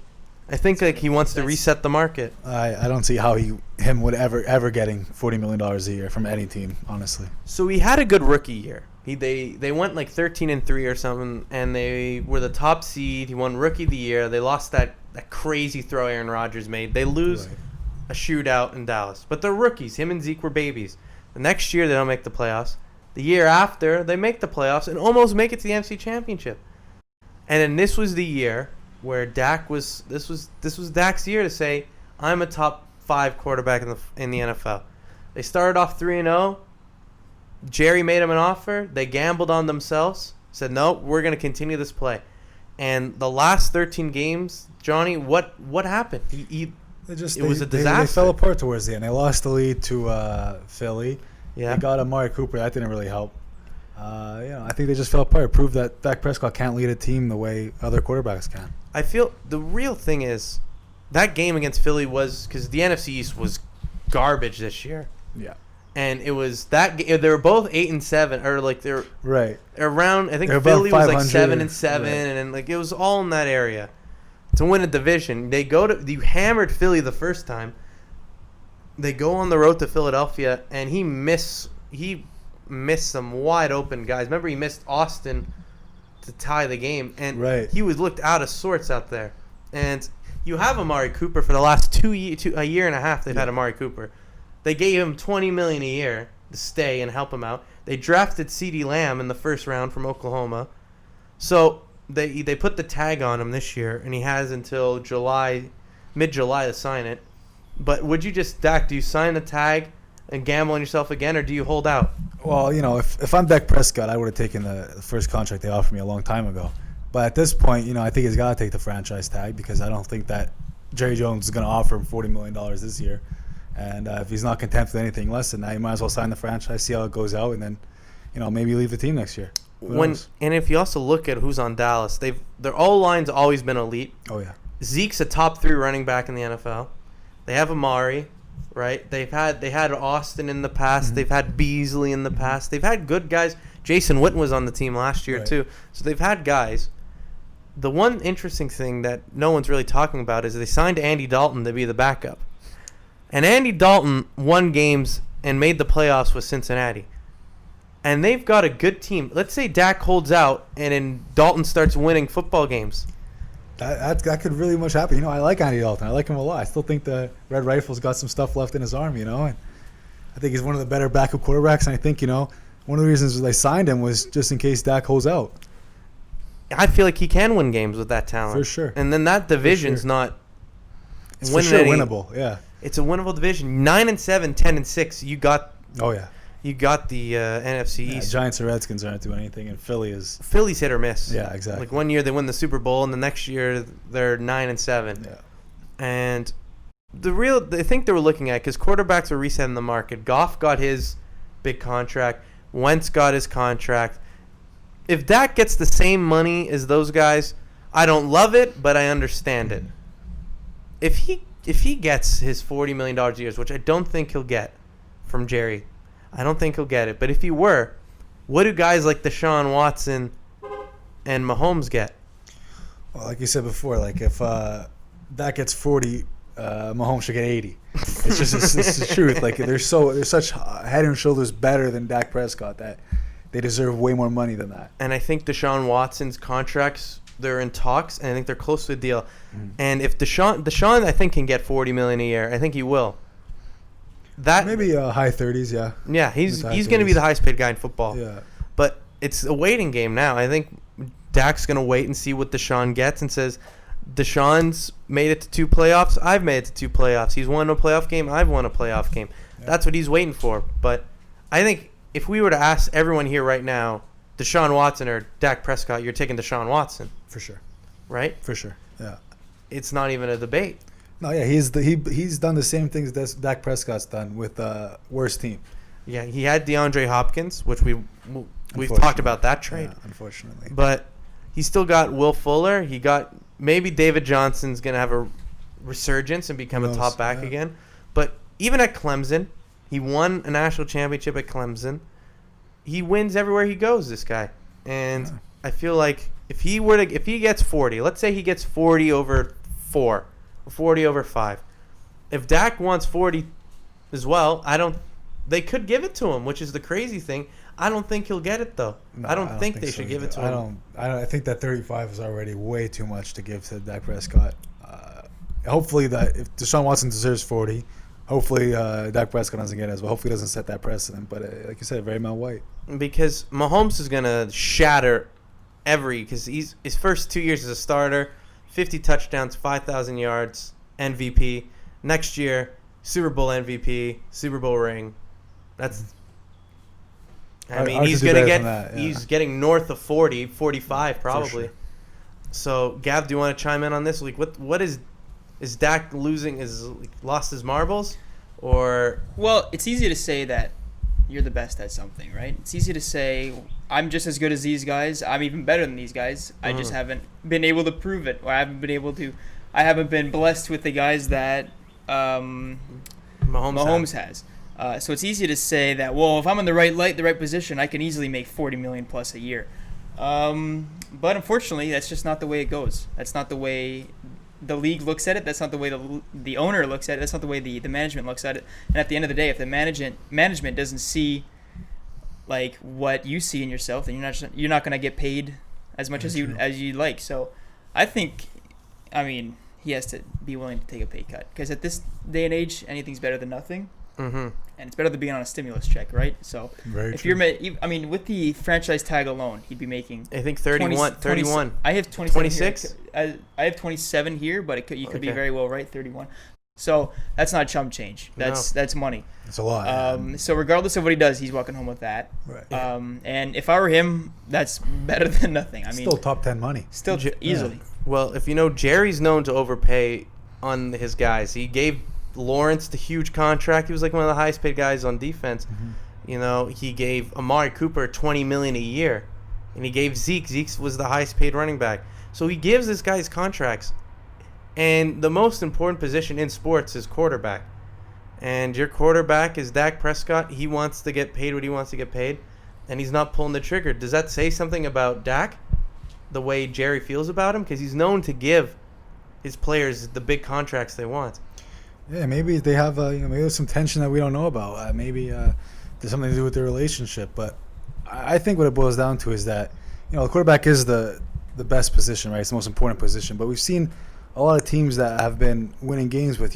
I think he wants to reset the market. I don't see how him would ever getting $40 million a year from any team, honestly. So he had a good rookie year. They went like 13-3 or something, and they were the top seed. He won Rookie of the Year. They lost that crazy throw Aaron Rodgers made. They lose Right. a shootout in Dallas. But they're rookies. Him and Zeke were babies. The next year, they don't make the playoffs. The year after, they make the playoffs and almost make it to the NFC Championship. And then this was the year where Dak was. This was Dak's year to say, "I'm a top 5 quarterback in the NFL." They started off 3-0. Jerry made him an offer. They gambled on themselves. Said, "No, we're going to continue this play." And the last 13 games, Johnny, what happened? It was a disaster. They fell apart towards the end. They lost the lead to Philly. Yeah. They got Amari Cooper. That didn't really help. I think they just fell apart. It proved that Dak Prescott can't lead a team the way other quarterbacks can. I feel the real thing is that game against Philly was because the NFC East was garbage this year. Yeah. And it was that they were both 8-7, or like they're right around. I think they're Philly was like 7-7, right. and like it was all in that area to win a division. You hammered Philly the first time. They go on the road to Philadelphia, and he missed some wide open guys. Remember, he missed Austin to tie the game, and right. he was looked out of sorts out there. And you have Amari Cooper for the last a year and a half. They've had Amari Cooper. They gave him $20 million a year to stay and help him out. They drafted CeeDee Lamb in the first round from Oklahoma, so they put the tag on him this year, and he has until mid-July to sign it. But would you Dak? Do you sign the tag and gamble on yourself again, or do you hold out? Well, if I'm Dak Prescott, I would have taken the first contract they offered me a long time ago. But at this point, I think he's got to take the franchise tag because I don't think that Jerry Jones is going to offer him $40 million this year. And if he's not content with anything less than that, you might as well sign the franchise, see how it goes out, and then, maybe leave the team next year. And if you also look at who's on Dallas, their O-line's always been elite. Oh yeah. Zeke's a top 3 running back in the NFL. They have Amari, right? They had Austin in the past. Mm-hmm. They've had Beasley in the past. They've had good guys. Jason Witten was on the team last year too. So they've had guys. The one interesting thing that no one's really talking about is they signed Andy Dalton to be the backup. And Andy Dalton won games and made the playoffs with Cincinnati. And they've got a good team. Let's say Dak holds out and then Dalton starts winning football games. That could really much happen. I like Andy Dalton. I like him a lot. I still think the Red Rifle's got some stuff left in his arm, and I think he's one of the better backup quarterbacks. And I think, one of the reasons they signed him was just in case Dak holds out. I feel like he can win games with that talent. For sure. And then that division's not it's for sure winnable, yeah. It's a winnable division. 9-7, 10-6. You got. Oh yeah. You got the NFC East. Giants or Redskins aren't doing anything, and Philly's hit or miss. Yeah, exactly. Like one year they win the Super Bowl, and the next year they're 9-7. Yeah. And the thing they were looking at, because quarterbacks are resetting the market. Goff got his big contract. Wentz got his contract. If Dak gets the same money as those guys, I don't love it, but I understand it. If he gets his $40 million a year, which I don't think he'll get from Jerry, I don't think he'll get it. But if he were, what do guys like Deshaun Watson and Mahomes get? Well, like you said before, like if Dak gets 40, Mahomes should get 80. It's just it's the truth. Like they're such head and shoulders better than Dak Prescott that they deserve way more money than that. And I think Deshaun Watson's contracts, they're in talks, and I think they're close to a deal. And if Deshaun, I think, can get $40 million a year. I think he will. That maybe high 30s, yeah. Yeah, he's going to be the highest paid guy in football. Yeah. But it's a waiting game now. I think Dak's going to wait and see what Deshaun gets and says, Deshaun's made it to 2 playoffs. I've made it to 2 playoffs. He's won a playoff game. I've won a playoff game. Yeah. That's what he's waiting for. But I think if we were to ask everyone here right now, Deshaun Watson or Dak Prescott, you're taking Deshaun Watson. For sure. Right? For sure, yeah. It's not even a debate. No, yeah, he's done the same things that Dak Prescott's done with a worse team. Yeah, he had DeAndre Hopkins, which we've talked about that trade. Yeah, unfortunately. But he still got Will Fuller. He got maybe David Johnson's going to have a resurgence and become a top back again. But even at Clemson, he won a national championship at Clemson. He wins everywhere he goes, this guy. And I feel like if he gets 40, let's say he gets 40 over 4 or 40 over 5. If Dak wants 40 as well, they could give it to him, which is the crazy thing. I don't think he'll get it, though. No, I don't think they should give it to him. I think that 35 is already way too much to give to Dak Prescott. Hopefully, that if Deshaun Watson deserves 40, hopefully Dak Prescott doesn't get it as well. Hopefully, he doesn't set that precedent. But like you said, very Mel White. Because Mahomes is going to shatter because his first 2 years as a starter, 50 touchdowns, 5,000 yards, MVP. Next year, Super Bowl MVP, Super Bowl ring. He's going to get he's getting north of 40, 45 probably. Sure. So, Gav, do you want to chime in on this? Like what is Dak losing lost his marbles or well, it's easy to say that you're the best at something, right? It's easy to say, I'm just as good as these guys. I'm even better than these guys. I just haven't been able to prove it, or I haven't been blessed with the guys that Mahomes has. So it's easy to say that, well, if I'm in the right position, I can easily make $40 million plus a year. But unfortunately, that's just not the way it goes. That's not the way the league looks at it. That's not the way the owner looks at it. That's not the way the management looks at it. And at the end of the day, if the management doesn't see like what you see in yourself, then you're not going to get paid as much as you like. So I think, he has to be willing to take a pay cut, because at this day and age, anything's better than nothing. And it's better than being on a stimulus check, right? So if you're, with the franchise tag alone, he'd be making, I think 31. I have 26. I have 27 here, but you could be very well right, 31. So that's not chump change. That's money. It's a lot. So regardless of what he does, he's walking home with that. Right. And if I were him, that's better than nothing. Still top 10 money. Still easily. Well, if you know, Jerry's known to overpay on his guys. He gave Lawrence the huge contract. He was like one of the highest paid guys on defense. He gave Amari Cooper $20 million a year, and he gave Zeke was the highest paid running back. So he gives this guys contracts, and the most important position in sports is quarterback. And your quarterback is Dak Prescott. He wants to get paid what he wants to get paid, and he's not pulling the trigger. Does that say something about Dak, the way Jerry feels about him? Because he's known to give his players the big contracts they want. Yeah, maybe they have maybe there's some tension that we don't know about. Maybe there's something to do with their relationship. But I think what it boils down to is that the quarterback is the best position, right? It's the most important position. But we've seen a lot of teams that have been winning games with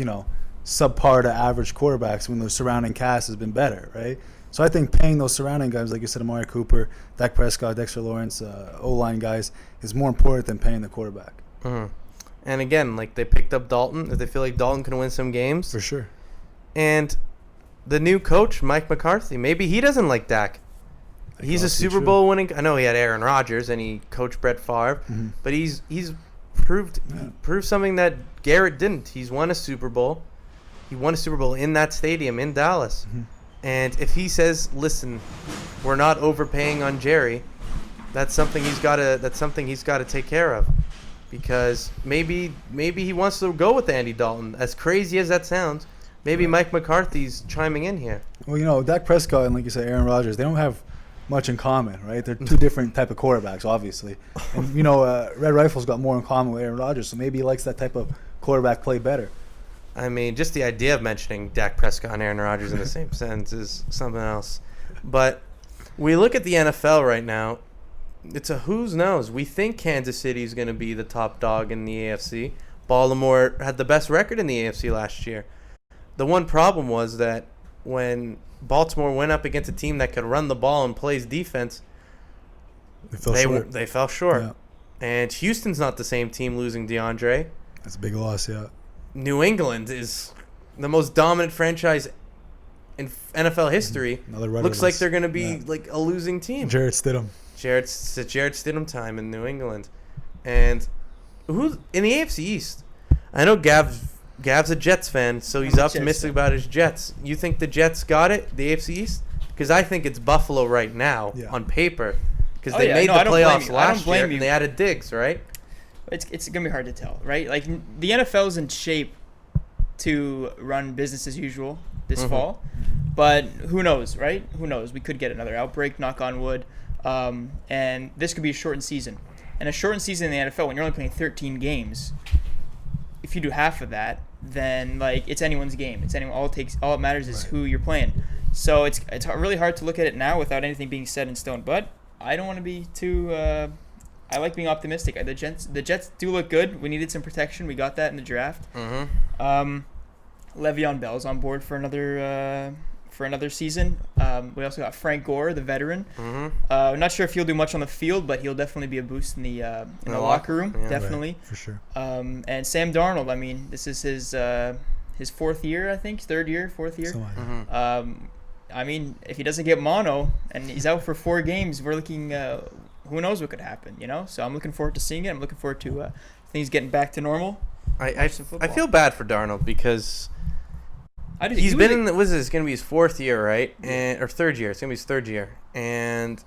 subpar to average quarterbacks when the surrounding cast has been better, right? So I think paying those surrounding guys, like you said, Amari Cooper, Dak Prescott, Dexter Lawrence, O-line guys, is more important than paying the quarterback. And again, like they picked up Dalton. They feel like Dalton can win some games. For sure. And the new coach, Mike McCarthy, maybe he doesn't like Dak. He's a Super Bowl winning. I know he had Aaron Rodgers and he coached Brett Favre, but he's proved something that Garrett didn't. He's won a Super Bowl. He won a Super Bowl in that stadium in Dallas. And if he says, "Listen, we're not overpaying on Jerry," that's something he's got to take care of. Because maybe he wants to go with Andy Dalton. As crazy as that sounds, maybe Mike McCarthy's chiming in here. Well, Dak Prescott and, like you said, Aaron Rodgers, they don't have much in common, right? They're two different type of quarterbacks, obviously. And, Red Rifle's got more in common with Aaron Rodgers, so maybe he likes that type of quarterback play better. Just the idea of mentioning Dak Prescott and Aaron Rodgers in the same sentence is something else. But we look at the NFL right now. It's a who's knows. We think Kansas City is going to be the top dog in the AFC. Baltimore had the best record in the AFC last year. The one problem was that when Baltimore went up against a team that could run the ball and plays defense, they fell short. Yeah. And Houston's not the same team losing DeAndre. That's a big loss, yeah. New England is the most dominant franchise in NFL history. Looks like they're going to be like a losing team. Jarrett Stidham. Jarrett Stidham time in New England. And who's in the AFC East? I know Gav's a Jets fan, so he's optimistic about his Jets. You think the Jets got it, the AFC East? Because I think it's Buffalo right now on paper. Because they made the playoffs last year and they added Diggs, right? It's going to be hard to tell, right? Like, the NFL's in shape to run business as usual this fall. But who knows, right? Who knows? We could get another outbreak, knock on wood. And this could be a shortened season. And a shortened season in the NFL, when you're only playing 13 games, if you do half of that, then it's anyone's game. All it matters is who you're playing. So it's really hard to look at it now without anything being set in stone. But I don't want to be too. I like being optimistic. The Jets do look good. We needed some protection. We got that in the draft. Le'Veon Bell's on board for another season. We also got Frank Gore, the veteran. I'm not sure if he'll do much on the field, but he'll definitely be a boost in the locker room. Yeah, definitely. Right, for sure. And Sam Darnold, this is his fourth year, I think. Fourth year. If he doesn't get mono and he's out for 4 games, we're looking who knows what could happen, So I'm looking forward to seeing it. I'm looking forward to things getting back to normal. I feel bad for Darnold because He's been in. What is this? It's gonna be his 4th year, right? Or 3rd year. It's gonna be his 3rd year, and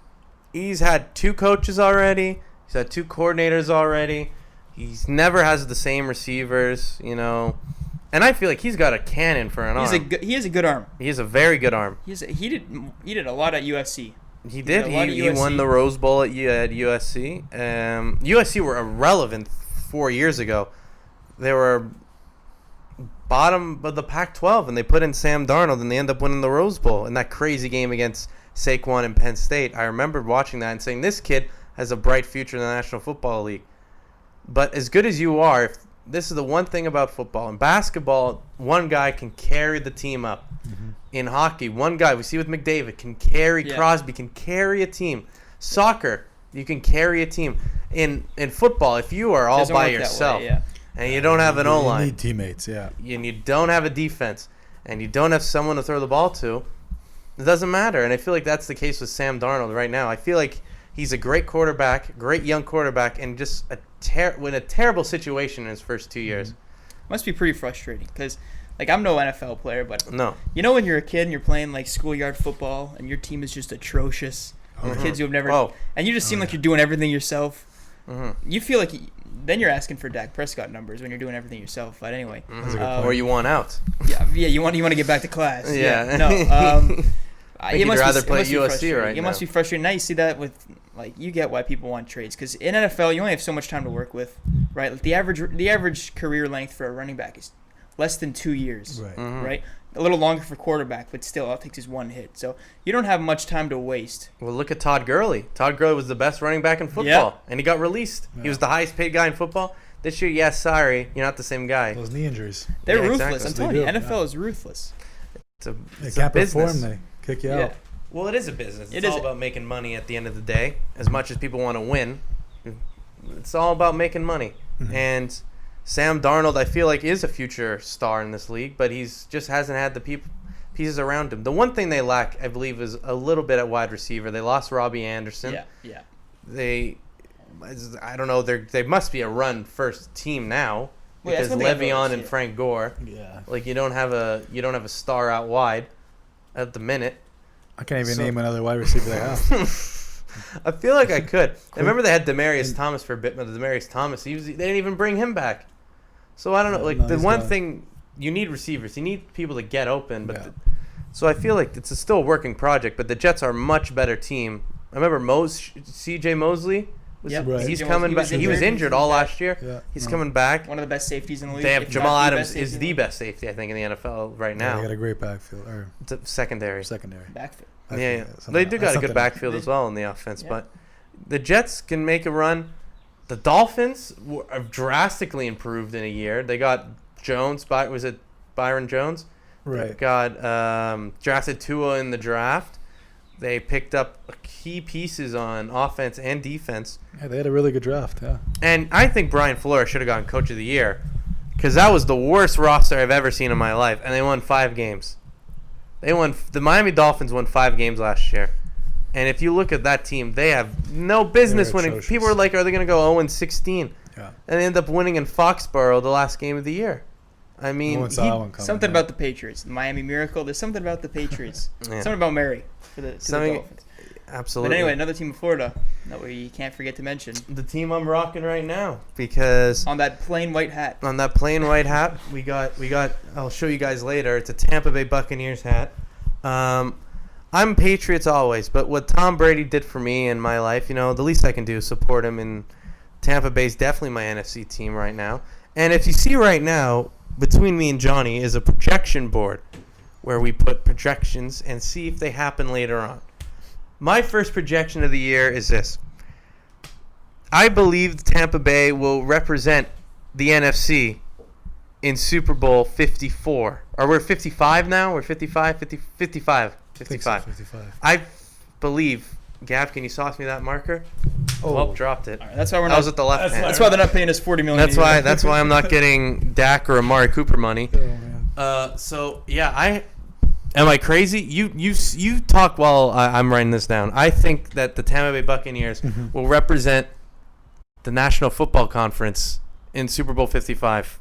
he's had 2 coaches already. He's had 2 coordinators already. He's never has the same receivers, And I feel like he's got a cannon for an arm. He has a good arm. He has a very good arm. He did a lot at USC. He did. He won the Rose Bowl at USC. USC were irrelevant 4 years ago. They were bottom of the Pac-12, and they put in Sam Darnold, and they end up winning the Rose Bowl in that crazy game against Saquon and Penn State. I remember watching that and saying, this kid has a bright future in the National Football League. But as good as you are, this is the one thing about football. In basketball, one guy can carry the team up. Mm-hmm. In hockey, one guy, we see with McDavid, can carry. Crosby can carry a team. Soccer, you can carry a team. In football, if you are all by yourself and you don't have an O-line. You need teammates, and you don't have a defense, and you don't have someone to throw the ball to, it doesn't matter. And I feel like that's the case with Sam Darnold right now. I feel like he's a great quarterback, great young quarterback, and just in a terrible situation in his first 2 years. Must be pretty frustrating because, I'm no NFL player, but no. When you're a kid and you're playing schoolyard football and your team is just atrocious, kids who have never, and you just seem like you're doing everything yourself. Mm-hmm. You feel like then you're asking for Dak Prescott numbers when you're doing everything yourself. But anyway, or you want out. Yeah, you want to get back to class. Yeah. No. You'd rather play at USC right now. It must be frustrating. Now you see that with you get why people want trades because in NFL you only have so much time to work with, right? The average career length for a running back is less than 2 years, right? Mm-hmm. Right? A little longer for quarterback, but still all it takes is one hit. So you don't have much time to waste. Well, look at Todd Gurley. Todd Gurley was the best running back in football, and he got released. Yeah. He was the highest paid guy in football. This year, sorry, you're not the same guy. Those knee injuries. They're ruthless. Exactly. I'm telling you, NFL is ruthless. It's a business. Perform, they kick you out. Well, it is a business. It's all about making money at the end of the day. As much as people want to win, it's all about making money. Mm-hmm. And Sam Darnold, I feel like, is a future star in this league, but he's just hasn't had the pieces around him. The one thing they lack, I believe, is a little bit at wide receiver. They lost Robbie Anderson. Yeah. I don't know. They must be a run-first team now because Le'Veon and Frank Gore. Yeah. You don't have a star out wide at the minute. I can't even name another wide receiver they have. I feel like I could. I remember they had Demaryius Thomas for a bit, but Demaryius Thomas, they didn't even bring him back. So I don't know. The one thing, you need receivers. You need people to get open. But so I feel like it's still a working project, but the Jets are a much better team. I remember C.J. Mosley. He's coming back. He was injured all last year. Yeah. He's coming back. One of the best safeties in the league. They have Jamal Adams is the best safety, I think, in the NFL right now. They got a great backfield. It's a secondary. Backfield. Yeah. They do got a good backfield as well in the offense. Yeah. But the Jets can make a run. The Dolphins have drastically improved in a year. They got Jones. Was it Byron Jones? Right. They got drafted Tua in the draft. They picked up key pieces on offense and defense. Yeah, they had a really good draft, yeah. And I think Brian Flores should have gotten Coach of the Year because that was the worst roster I've ever seen in my life, and they won 5 games. The Miami Dolphins won 5 games last year. And if you look at that team, they have no business winning. Atrocious. People are like, are they going to go 0-16? Yeah. And they end up winning in Foxborough the last game of the year. I mean, something about the Patriots. The Miami Miracle. There's something about the Patriots. Something about Mary for the Dolphins. Absolutely. But anyway, another team in Florida that we can't forget to mention. The team I'm rocking right now because on that plain white hat. On that plain white hat, we got. I'll show you guys later. It's a Tampa Bay Buccaneers hat. I'm Patriots always, but what Tom Brady did for me in my life, the least I can do is support him. And Tampa Bay's definitely my NFC team right now. And if you see right now, between me and Johnny is a projection board where we put projections and see if they happen later on. My first projection of the year is this. I believe Tampa Bay will represent the NFC in Super Bowl 54. Or we're 55 now? We're 55? 55. I believe. Gav, can you sauce me that marker? Oh, dropped it. Right, that's why we're not. That was at the left hand. That's why they're not paying us $40 million. That's why I'm not getting Dak or Amari Cooper money. So yeah, am I crazy? You talk while I'm writing this down. I think that the Tampa Bay Buccaneers will represent the National Football Conference in Super Bowl 55.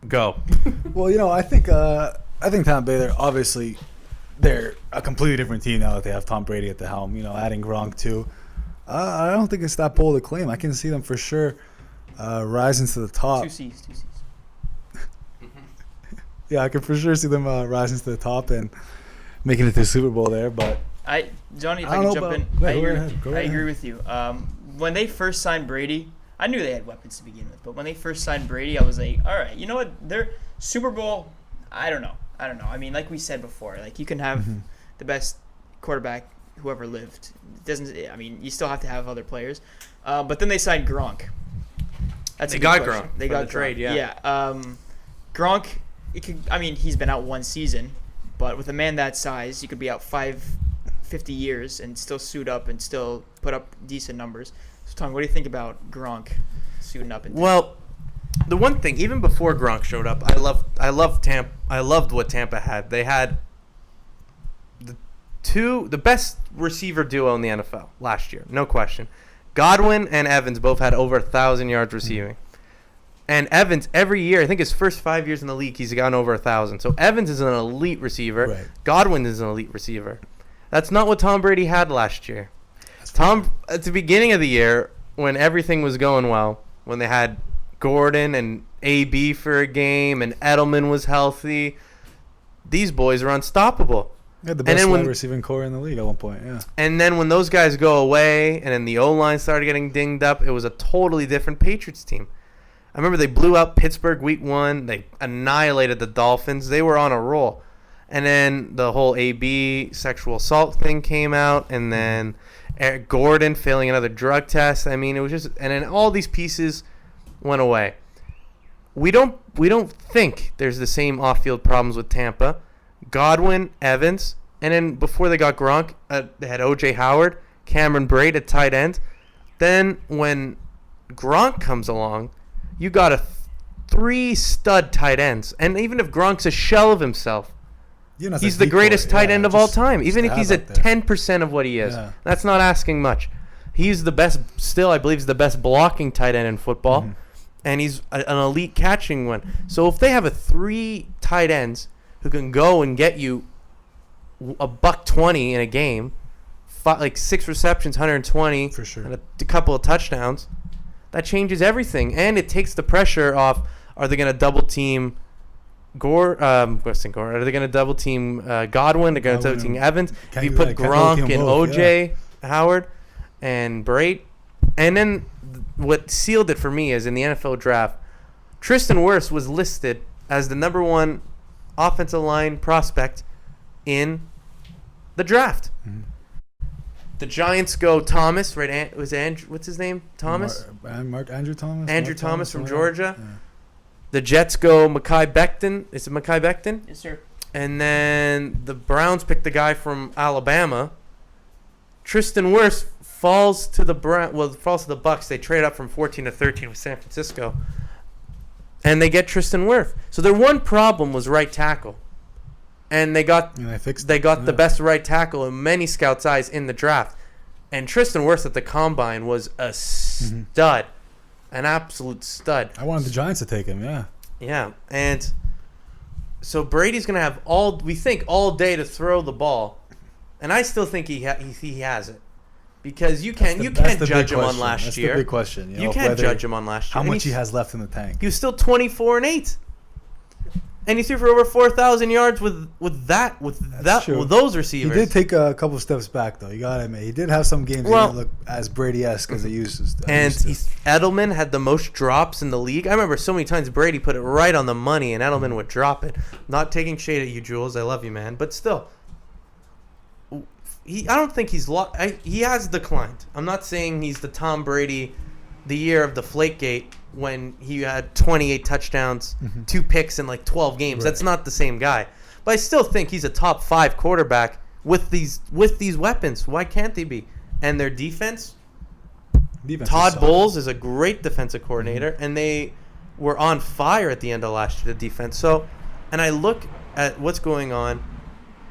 Go. Well, I think I think Tampa Bay, they're a completely different team now that they have Tom Brady at the helm. Adding Gronk too. I don't think it's that bold a claim. I can see them for sure rising to the top. Two C's. Yeah, I can for sure see them rising to the top and making it to the Super Bowl there. But Johnny, if I can jump in, I agree with you. When they first signed Brady, I knew they had weapons to begin with. But when they first signed Brady, I was like, all right, you know what? They're Super Bowl. I don't know. I mean, like we said before, like you can have the best quarterback whoever lived. It doesn't. I mean, you still have to have other players. But then they signed Gronk. They got Gronk. They got the trade. Yeah. Yeah. Gronk. He's been out one season, but with a man that size, you could be out 50 years and still suit up and still put up decent numbers. So, Tom, what do you think about Gronk suiting up? Well, the one thing, even before Gronk showed up, I loved what Tampa had. They had the best receiver duo in the NFL last year, no question. Godwin and Evans both had over 1,000 yards receiving. And Evans, every year, I think his first 5 years in the league, he's gotten over 1,000. So Evans is an elite receiver. Right. Godwin is an elite receiver. That's not what Tom Brady had last year. At the beginning of the year, when everything was going well, when they had Gordon and AB for a game and Edelman was healthy, these boys are unstoppable. Yeah, the best wide receiving core in the league at one point, yeah. And then when those guys go away and then the O-line started getting dinged up, it was a totally different Patriots team. I remember they blew out Pittsburgh week 1. They annihilated the Dolphins. They were on a roll. And then the whole AB sexual assault thing came out. And then Eric Gordon failing another drug test. I mean, it was just... And then all these pieces went away. We don't think there's the same off-field problems with Tampa. Godwin, Evans. And then before they got Gronk, they had O.J. Howard, Cameron Brate at tight end. Then when Gronk comes along... You got 3 stud tight ends. And even if Gronk's a shell of himself, he's the greatest tight end of all time. Even if he's at 10% of what he is. Yeah. That's not asking much. He's the best, still I believe, he's the best blocking tight end in football. Mm-hmm. And he's an elite catching one. So if they have 3 tight ends who can go and get you $120 in a game, 6 receptions, 120, for sure, and a couple of touchdowns, that changes everything, and it takes the pressure off. Are they going to double team Are they going to double team Godwin? They're going to double team Evans. If you put Gronk and OJ Howard and Brate, and then what sealed it for me is in the NFL draft, Tristan Wirfs was listed as the number 1 offensive line prospect in the draft. Mm-hmm. The Giants go Thomas, right? Was Andrew? What's his name? Thomas. Andrew Thomas. Andrew Thomas from Georgia. Yeah. The Jets go Mekhi Becton. Is it Mekhi Becton? Yes, sir. And then the Browns pick the guy from Alabama. Tristan Wirfs falls to the Bucs. They trade up from 14 to 13 with San Francisco, and they get Tristan Wirfs. So their one problem was right tackle. And they got the best right tackle in many scouts' eyes in the draft. And Tristan Wirfs at the Combine was a stud, an absolute stud. I wanted the Giants to take him, yeah. Yeah, and so Brady's going to have all day to throw the ball. And I still think he has it. Because you can't judge him on last year. That's the big question. You can't judge him on last year. How much he has left in the tank. He was still 24-8. And he threw for over 4,000 yards with those receivers. He did take a couple of steps back, though. You got to admit, he did have some games that didn't look as Brady-esque as they used to. And Edelman had the most drops in the league. I remember so many times Brady put it right on the money, and Edelman would drop it. Not taking shade at you, Jules. I love you, man. But still, I don't think he's lost. He has declined. I'm not saying he's the Tom Brady, the year of the Flakegate, when he had 28 touchdowns, 2 picks in 12 games. Right. That's not the same guy. But I still think he's a top 5 quarterback with these weapons. Why can't they be? And their defense Todd Bowles is a great defensive coordinator, and they were on fire at the end of last year, the defense. So, and I look at what's going on.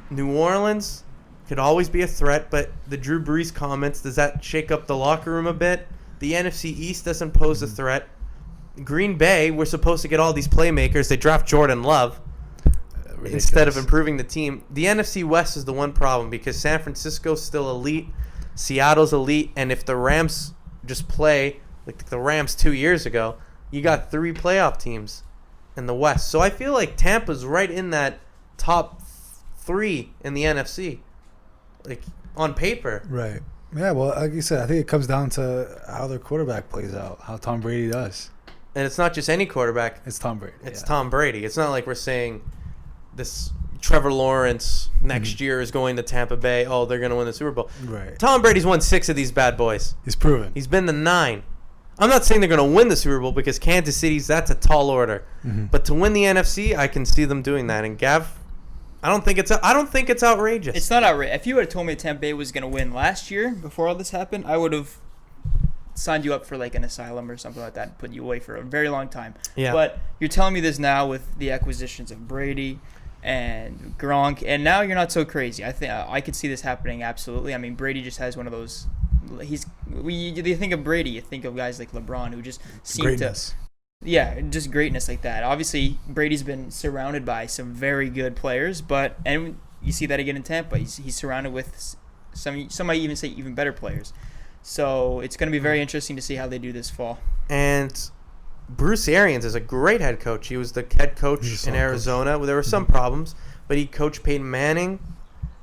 New Orleans could always be a threat, but the Drew Brees comments, does that shake up the locker room a bit? The NFC East doesn't pose a threat. Green Bay, we're supposed to get all these playmakers. They draft Jordan Love. instead of improving the team. The NFC West is the one problem because San Francisco's still elite, Seattle's elite, and if the Rams just play like the Rams 2 years ago, you got 3 playoff teams in the West. So I feel like Tampa's right in that top 3 in the NFC, like on paper. Right. Yeah, well, like you said, I think it comes down to how their quarterback plays out, how Tom Brady does. And it's not just any quarterback. It's Tom Brady. It's Tom Brady. It's not like we're saying this Trevor Lawrence next year is going to Tampa Bay. Oh, they're going to win the Super Bowl. Right. Tom Brady's won 6 of these bad boys. He's proven. He's been to 9. I'm not saying they're going to win the Super Bowl because Kansas City's, that's a tall order. But to win the NFC, I can see them doing that. And Gav, I don't think it's outrageous. It's not outrageous. If you would have told me Tampa Bay was going to win last year before all this happened, I would have signed you up for like an asylum or something like that and put you away for a very long time. Yeah. But you're telling me this now with the acquisitions of Brady and Gronk, and now you're not so crazy. I think I could see this happening absolutely. I mean, Brady just has one of those. You think of Brady, you think of guys like LeBron who just seem Greatness. just greatness like that. Obviously, Brady's been surrounded by some very good players, and you see that again in Tampa. He's surrounded with some might even say even better players. So it's going to be very interesting to see how they do this fall. And Bruce Arians is a great head coach. He was the head coach in Arizona. There were some problems, but he coached Peyton Manning.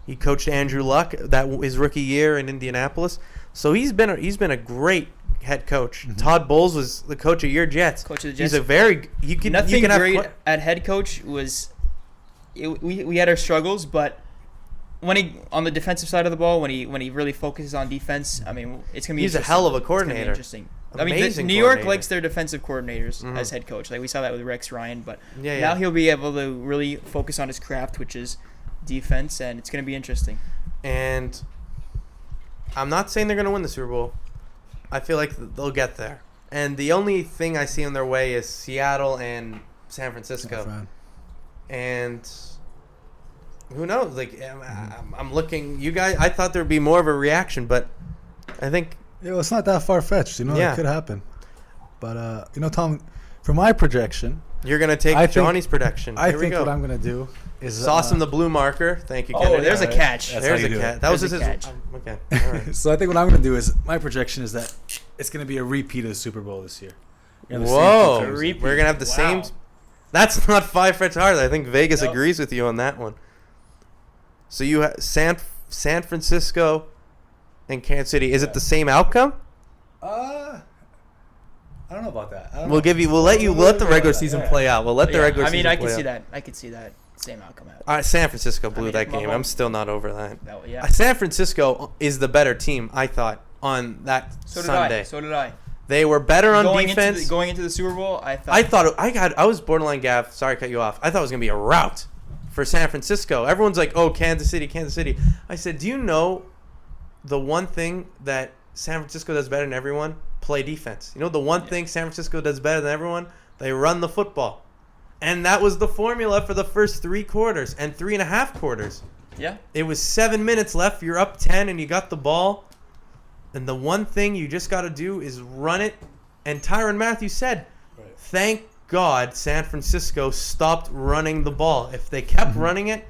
He coached Andrew Luck his rookie year in Indianapolis. So he's been a great head coach. Todd Bowles was the coach of your Jets. Coach of the Jets. He's a very nothing great at head coach was. We had our struggles, but when he on the defensive side of the ball, when he really focuses on defense, I mean, it's gonna be. He's a hell of a coordinator. Interesting. Amazing New York likes their defensive coordinators as head coach. Like we saw that with Rex Ryan, but now he'll be able to really focus on his craft, which is defense, and it's gonna be interesting. And I'm not saying they're gonna win the Super Bowl. I feel like they'll get there. And the only thing I see in their way is Seattle and San Francisco. And who knows? Like, I'm looking. You guys, I thought there'd be more of a reaction, but I think. Yeah, well, it's not that far fetched. It could happen. But Tom, for my projection, you're gonna take Johnny's prediction. I think what I'm gonna do is sauce him the blue marker. Thank you, Kennedy. Oh, there's a catch. There's a catch. That was his catch. Okay. All right. So I think what I'm gonna do is my projection is that it's gonna be a repeat of the Super Bowl this year. Whoa, we're gonna have the same. That's not 5 fetch hard. I think Vegas agrees with you on that one. So you have San Francisco and Kansas City. Is it the same outcome? I don't know about that. We'll let the regular season play out. We'll let the regular season play out. I can see that. I could see that same outcome. All right, San Francisco blew that game. I'm still not over that. Yeah. San Francisco is the better team, I thought, on that Sunday. So did I. They were better on defense. Going into the Super Bowl, I was borderline, Gav. Sorry to cut you off. I thought it was going to be a rout for San Francisco. Everyone's like, oh, Kansas City. I said, do you know the one thing that San Francisco does better than everyone? Play defense. You know the one thing San Francisco does better than everyone? They run the football. And that was the formula for the first 3 quarters and 3.5 quarters. Yeah. It was 7 minutes left. You're up 10 and you got the ball. And the one thing you just got to do is run it. And Tyrann Mathieu said, thank God San Francisco stopped running the ball. If they kept running it,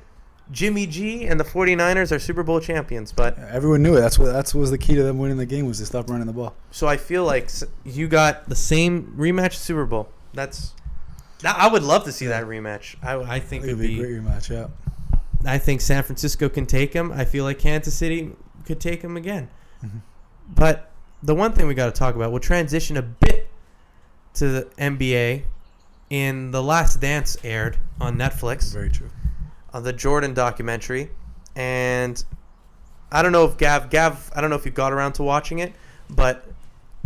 Jimmy G and the 49ers are Super Bowl champions. But everyone knew it. That was the key to them winning the game, was to stop running the ball. So I feel like you got the same rematch Super Bowl. I would love to see that rematch. I think it would be a great rematch, yeah. I think San Francisco can take him. I feel like Kansas City could take him again. But the one thing we got to talk about, we'll transition a bit to the NBA. In The Last Dance aired on Netflix. Very true. The Jordan documentary. And I don't know if Gav, I don't know if you got around to watching it, but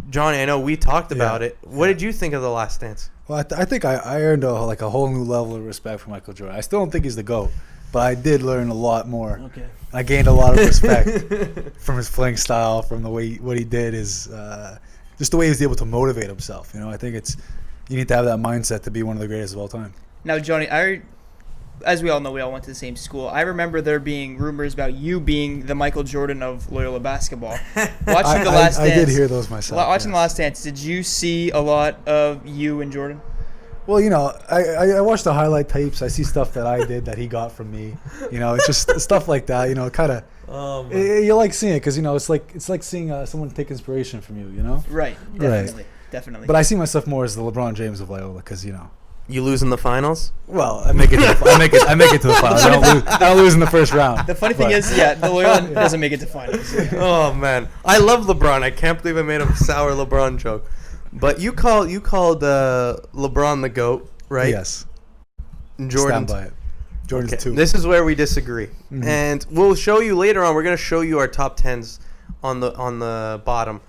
Johnny, I know we talked about it. What did you think of The Last Dance? Well, I think I earned a whole new level of respect for Michael Jordan. I still don't think he's the GOAT, but I did learn a lot more. Okay. I gained a lot of respect from his playing style, from the way what he did, just the way he was able to motivate himself. I think you need to have that mindset to be one of the greatest of all time. Now, Johnny, as we all know, we all went to the same school. I remember there being rumors about you being the Michael Jordan of Loyola basketball. Watching The Last Dance. I did hear those myself. Watching The Last Dance, did you see a lot of you and Jordan? Well, I watch the highlight tapes. I see stuff that I did that he got from me. It's just stuff like that. Kind of. You like seeing it because it's like seeing someone take inspiration from you. Right. Definitely. But I see myself more as the LeBron James of Loyola because You lose in the finals? Well, I make it. I make it to the finals. I don't lose in the first round. The funny thing is, the Loyola doesn't make it to finals. Oh man, I love LeBron. I can't believe I made a sour LeBron joke. But you called LeBron the GOAT, right? Yes. Jordan. Stand by it. Jordan's Okay. 2. This is where we disagree, Mm-hmm. and we'll show you later on. We're gonna show you our top 10s on the bottom.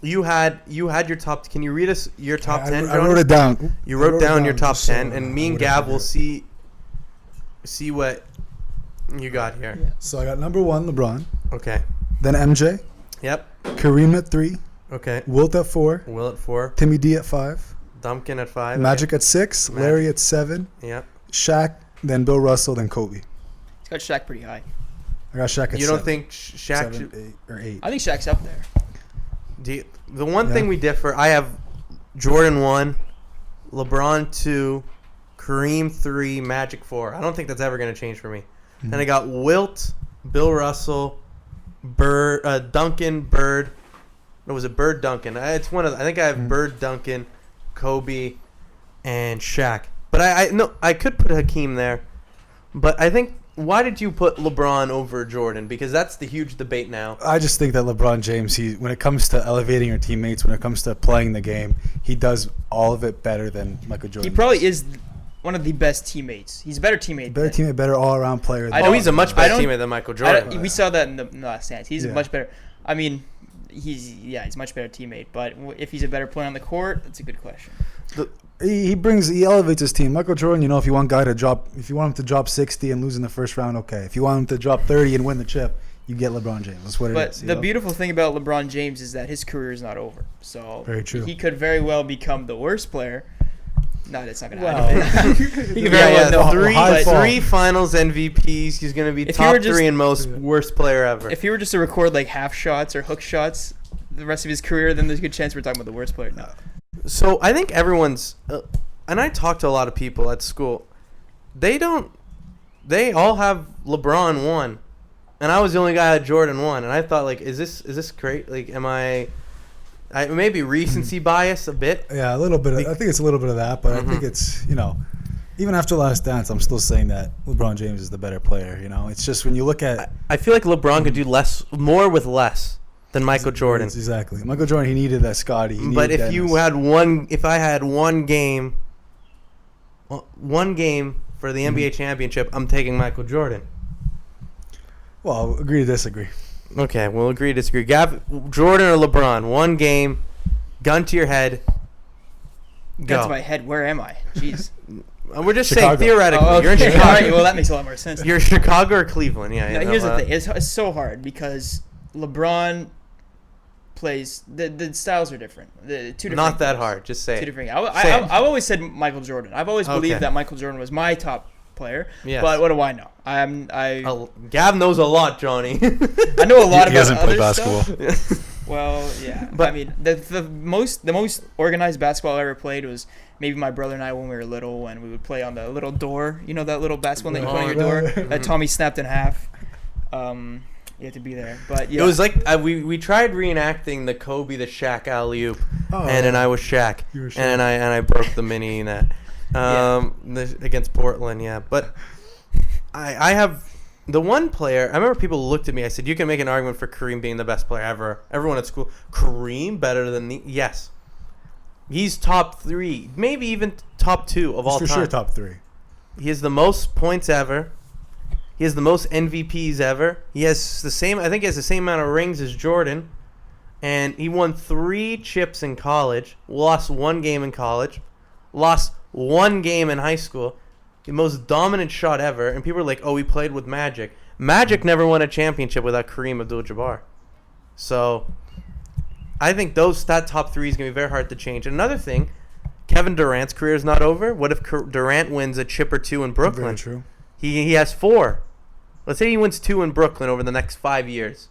You had your top. Can you read us your top 10? I wrote it down. You wrote down your top just 10, so and me and I Gav will wouldn't see what you got here. Yeah. So I got number 1, LeBron. Okay. Then MJ. Yep. Kareem at 3. Okay. Wilt at 4. Will at 4. Timmy D at 5. Duncan at 5. Magic at 6. Magic. Larry at 7. Yep. Shaq. Then Bill Russell. Then Kobe. He's got Shaq pretty high. I got Shaq at 7. You don't think Shaq 7, 8, or 8. I think Shaq's up there. The one thing we differ, I have Jordan 1, LeBron 2, Kareem 3, Magic 4. I don't think that's ever going to change for me. Mm-hmm. Then I got Wilt, Bill Russell, Duncan, Bird. No, was it Bird, Duncan? It's one of. I think I have Bird, Duncan, Kobe, and Shaq. But I could put Hakeem there. But I think, why did you put LeBron over Jordan? Because that's the huge debate now. I just think that LeBron James, when it comes to elevating your teammates, when it comes to playing the game, he does all of it better than Michael Jordan. He probably is one of the best teammates. He's a better teammate. Better all-around player. He's a much better teammate than Michael Jordan. We saw that in the last dance. He's Yeah. much better. I mean, he's a much better teammate. But if he's a better player on the court, that's a good question. He elevates his team. Michael Jordan, if you want him to drop 60 and lose in the first round, okay. If you want him to drop 30 and win the chip, you get LeBron James. That's what it is. But the beautiful thing about LeBron James is that his career is not over. So Very true. He could very well become the worst player. No, that's not going to Wow. happen. He could very well no, three finals MVPs. He's going to be top 3 and most worst player ever. If he were just to record like half shots or hook shots the rest of his career, then there's a good chance we're talking about the worst player. No. So I think everyone's, and I talk to a lot of people at school. They all have LeBron 1, and I was the only guy at Jordan 1, and I thought, like, is this great? Like, am I maybe recency bias a bit? Yeah, a little bit. I think it's a little bit of that, but I think it's even after Last Dance, I'm still saying that LeBron James is the better player. It's just when you look at. I feel like LeBron could do more with less than Michael Jordan. Exactly. Michael Jordan, he needed that Scotty. But if I had one game for the NBA championship, I'm taking Michael Jordan. Well, agree to disagree. Okay, we'll agree to disagree. Jordan or LeBron, one game, gun to your head, go. Gun to my head, where am I? Jeez. We're just Chicago. saying theoretically. Oh, okay. You're in Chicago. All right, well, that makes a lot more sense. You're Chicago or Cleveland, yeah. Now, here's the thing. It's so hard because LeBron plays the styles are different. The two different. Not that things. hard. Just say two it. different. I've always said Michael Jordan. I've always believed that Michael Jordan was my top player. Yes. But what do I know? Gav knows a lot, Johnny. I know a lot about he doesn't play other basketball. Stuff. Well, yeah. But I mean, the most organized basketball I ever played was maybe my brother and I when we were little, and we would play on the little door. You know that little basketball that you put on your door that Tommy snapped in half. You had to be there, but yeah. It was like we tried reenacting the Kobe the Shaq alley-oop, and then I was Shaq, and I broke the mini net against Portland. Yeah, but I have the one player. I remember people looked at me. I said, "You can make an argument for Kareem being the best player ever." Everyone at school, Kareem better than yes, he's top 3, maybe even top 2 of all time. For sure, top 3. He has the most points ever. He has the most MVPs ever. He has the same. I think he has the same amount of rings as Jordan, and he won 3 chips in college. Lost 1 game in college. Lost 1 game in high school. The most dominant shot ever. And people are like, "Oh, he played with Magic." Magic never won a championship without Kareem Abdul-Jabbar. So, I think that top 3 is gonna be very hard to change. And another thing, Kevin Durant's career is not over. What if Durant wins a chip or 2 in Brooklyn? Very true. He has 4. Let's say he wins 2 in Brooklyn over the next 5 years.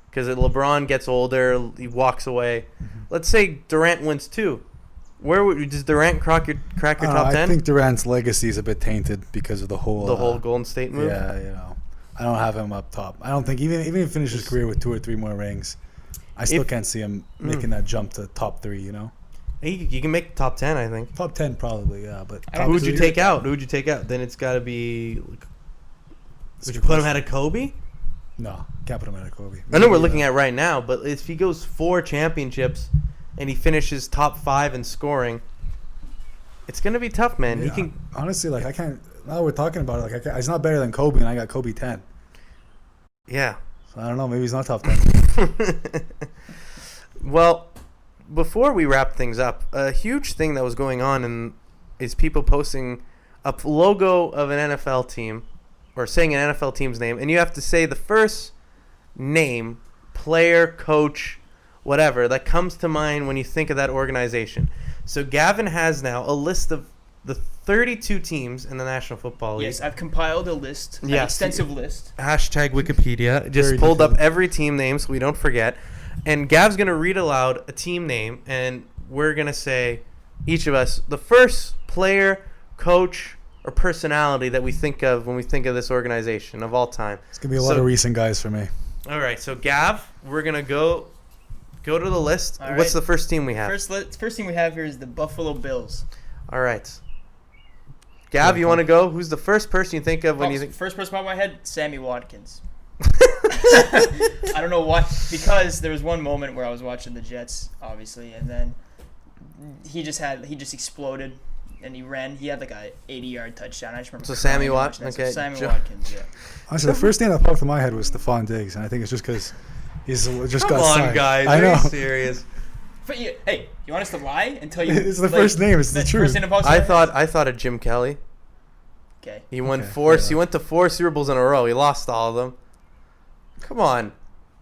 Because LeBron gets older, he walks away. Let's say Durant wins 2. Does Durant crack your top 10? I think Durant's legacy is a bit tainted because of the whole Golden State move. Yeah, I don't have him up top. I don't think even if he finishes his career with 2 or 3 more rings, I still can't see him making that jump to top 3. You can make top 10, I think. Top 10 probably, yeah. But who would you take out? Then it's got to be. Would you put him ahead of Kobe? No, can't put him ahead of Kobe. I know we're looking at right now, but if he goes 4 championships and he finishes top 5 in scoring, it's gonna be tough, man. Yeah, he can honestly, I can't. Now we're talking about it. He's not better than Kobe, and I got Kobe 10. Yeah. So I don't know. Maybe he's not top 10. Well, before we wrap things up, a huge thing that was going on is people posting a logo of an NFL team or saying an NFL team's name, and you have to say the first name, player, coach, whatever, that comes to mind when you think of that organization. So Gavin has now a list of the 32 teams in the National Football League. Yes, I've compiled a list, an extensive list. Hashtag Wikipedia. Just pulled up every team name so we don't forget. And Gav's going to read aloud a team name, and we're going to say, each of us, the first player, coach, or personality that we think of when we think of this organization of all time. It's going to be a lot of recent guys for me. All right, so Gav, we're going to go to the list. All What's right. the first team we have? First team we have here is the Buffalo Bills. All right. Gav, you want to go? Who's the first person you think of when you think? First person out of my head, Sammy Watkins. I don't know why, because there was one moment where I was watching the Jets, obviously, and then he just exploded, and he ran. He had like a 80-yard touchdown. I just remember. So Sammy Watkins. Okay. So Sammy Watkins. Yeah. Honestly, the first name that popped in my head was Stephon Diggs, and I think it's just because he's just got signed. Come on, guys. I know. Are you serious? But hey, you want us to lie and tell you? It's the first name. It's the truth. I thought of Jim Kelly. Okay. He won He went to 4 Super Bowls in a row. He lost all of them. Come on.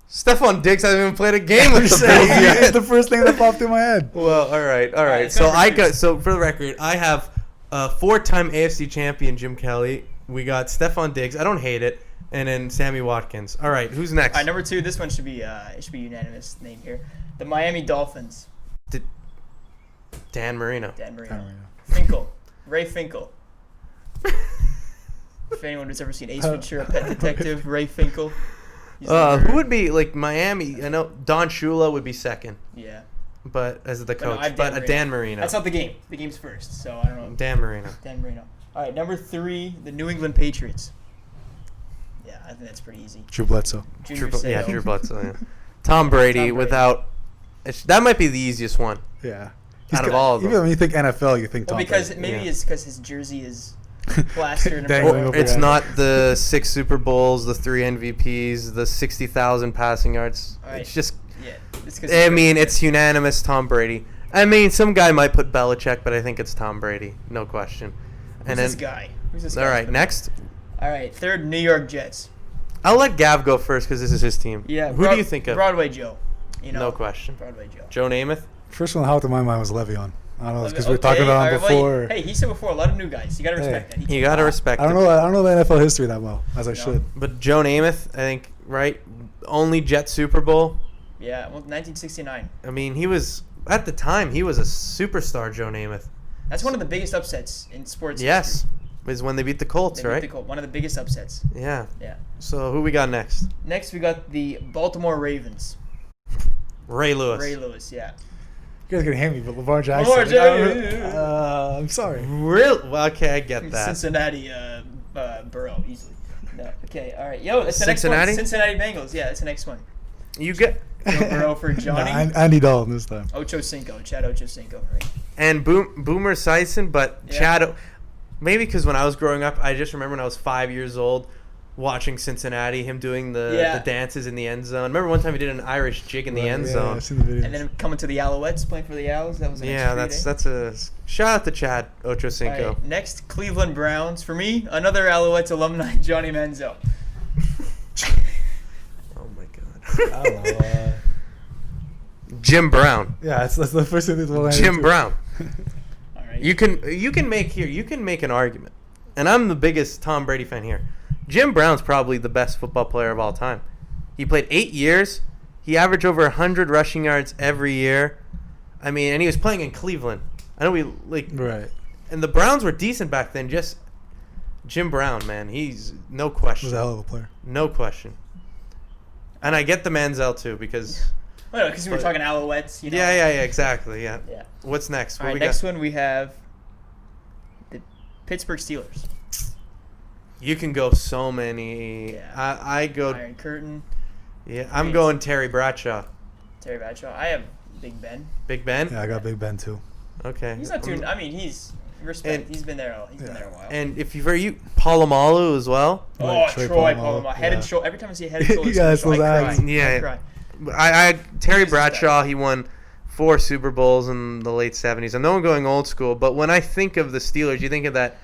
Stephon Diggs hasn't even played a game with the Bills yet. It's the first name that popped in my head. Well, all right. So for the record, I have a 4-time AFC champion Jim Kelly. We got Stephon Diggs. I don't hate it. And then Sammy Watkins. All right, who's next? All right, number 2. This one should be unanimous name here. The Miami Dolphins. Dan Marino. Finkel. Ray Finkel. If anyone who's ever seen Ace Ventura, Pet Detective, Ray Finkel. Who would be like Miami? I know Don Shula would be second. Yeah. But as the coach, no, Dan Marino. That's not the game. The game's first, so I don't know. Dan Marino. All right, number 3, the New England Patriots. Yeah, I think that's pretty easy. Drew Bledsoe. Drew Bledsoe. Yeah. Tom Brady without. That might be the easiest one. Yeah. Out of all of them. Even when you think NFL, you think Tom Brady. Because it's because his jersey is plastered. It's not the 6 Super Bowls, the 3 MVPs, the 60,000 passing yards. Right. It's just. Yeah. It's unanimous Tom Brady. I mean, some guy might put Belichick, but I think it's Tom Brady, no question. Who's this guy? All right, next. All right, third, New York Jets. I'll let Gav go first because this is his team. Yeah. Who do you think of? Broadway Joe. No question. Broadway Joe. Joe Namath? First one that hopped in my mind was Le'Veon. I don't know, it's because we were talking about him before. Hey, he said before, a lot of new guys. You got to respect that. You got to respect it. I don't know the NFL history that well, as I should. But Joe Namath, I think, right? Only Jet Super Bowl. Yeah, well, 1969. I mean, at the time, he was a superstar, Joe Namath. That's one of the biggest upsets in sports Yes. history. Is when they beat the Colts, right? One of the biggest upsets. Yeah. Yeah. So who we got next? Next, we got the Baltimore Ravens. Ray Lewis. Yeah. You guys are going to hate me, but Lamar Jackson. I'm sorry. Real? Well, okay, I get that. Cincinnati, Burrow, easily. No. Okay, all right. Yo, that's the Cincinnati? next one. Cincinnati Bengals. Yeah, that's the next one. You get Burrow for Johnny. Andy Dalton this time. Chad Ochocinco, right? And Boomer Esiason, but Chad. Maybe because when I was growing up, I just remember when I was 5 years old, watching Cincinnati, him doing the dances in the end zone. Remember one time he did an Irish jig in the end zone. I've seen the videos. And then coming to the Alouettes, playing for the Owls. That was that's a shout out to Chad Ochocinco. Right, next, Cleveland Browns. For me, another Alouettes alumni, Johnny Manziel. Oh my God. I don't know. Jim Brown. Yeah, that's the first thing that Jim Brown. All right. You can make an argument, and I'm the biggest Tom Brady fan here. Jim Brown's probably the best football player of all time. He played 8 years. He averaged over 100 rushing yards every year. I mean, and he was playing in Cleveland. I know we like Right. and the Browns were decent back then. Just Jim Brown, man, he's no question. Was a hell of a player. No question. And I get the Manziel too because. Well, because we were talking Alouettes. You know? Yeah, exactly. Yeah. Yeah. What's next? All What right, we next got? one we have the Pittsburgh Steelers. You can go so many. Yeah. I go. Iron Curtain, Yeah, I'm Wait. going Terry Bradshaw. Terry Bradshaw. I have Big Ben. Big Ben. Yeah, I got Big Ben too. Okay. He's not too. I mean, he's respect. And- He's been there. He's been there a while. And if you for you Palomalu as well. Oh, Like Troy Troy Polamalu. Polamalu, Head and yeah. shoulder. Every time I see a head and shoulders, Yeah, it's commercial, I those cry. ads. Yeah. I cry. Terry Jesus Bradshaw. He won 4 Super Bowls in the late '70s. I know I'm going old school, but when I think of the Steelers, you think of that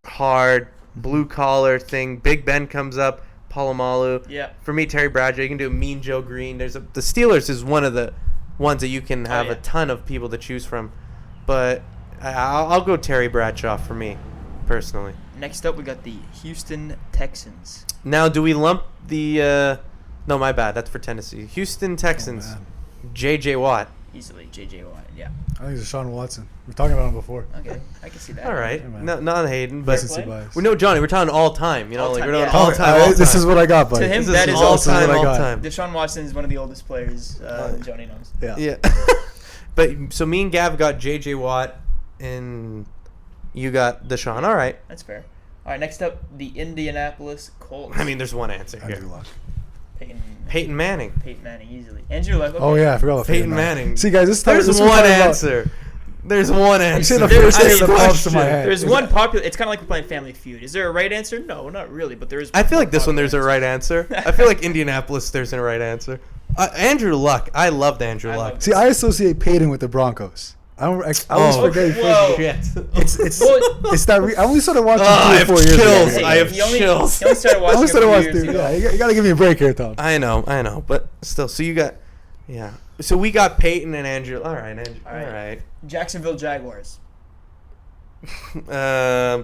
hard blue collar thing. Big Ben comes up. Palomalu. Yeah. For me, Terry Bradshaw. You can do Mean Joe Green. The Steelers is one of the ones that you can have yeah. a ton of people to choose from, but I'll go Terry Bradshaw for me, personally. Next up, we got the Houston Texans. Now, do we lump the? No, my bad. That's for Tennessee. Houston Texans. Oh, man. J.J. Watt. Easily, J.J. Watt. Yeah. I think it's Deshaun Watson. We were talking about him before. Okay, I can see that. All right. Yeah, man. No, not Hayden, but Fair Recency play. bias. we know Johnny. We're talking all time. You know, All like time, we're doing yeah. all Okay, time. All this time. is what I got, buddy. To him, This that is is all all time. what I All got. time. Deshaun Watson is one of the oldest players Johnny knows. Yeah. Yeah. But so me and Gav got J.J. Watt, and you got Deshaun. All right. That's fair. All right, next up, the Indianapolis Colts. I mean, there's one answer here. Andrew Luck. Peyton Manning. Peyton Manning, easily. Andrew Luck. Okay. Oh yeah, I forgot about Peyton Manning. See, guys, this There's this one we're talking about- answer. There's one You answer. say the There- first I thing mean, that pops to my question. head. There's Is one that- popular. It's kind of like we're playing Family Feud. Is there a right answer? No, not really, but there is. I feel like this one there's a popular right answer. I feel like Indianapolis there's a right answer. Andrew Luck. I loved Andrew I Luck. love See, I associate Peyton with the Broncos. I always Oh, forget. he whoa. plays- Shit. It's Well, it's that I only started watching I 3 or have 4 years chills. ago. I have he only, chills. He only started I watching. only started a few watching. years Dude, ago. yeah, you gotta give me a break here, Tom. I know, but still. So you got, yeah. So we got Peyton and Andrew. All right, Andrew. All All right. right. Jacksonville Jaguars. I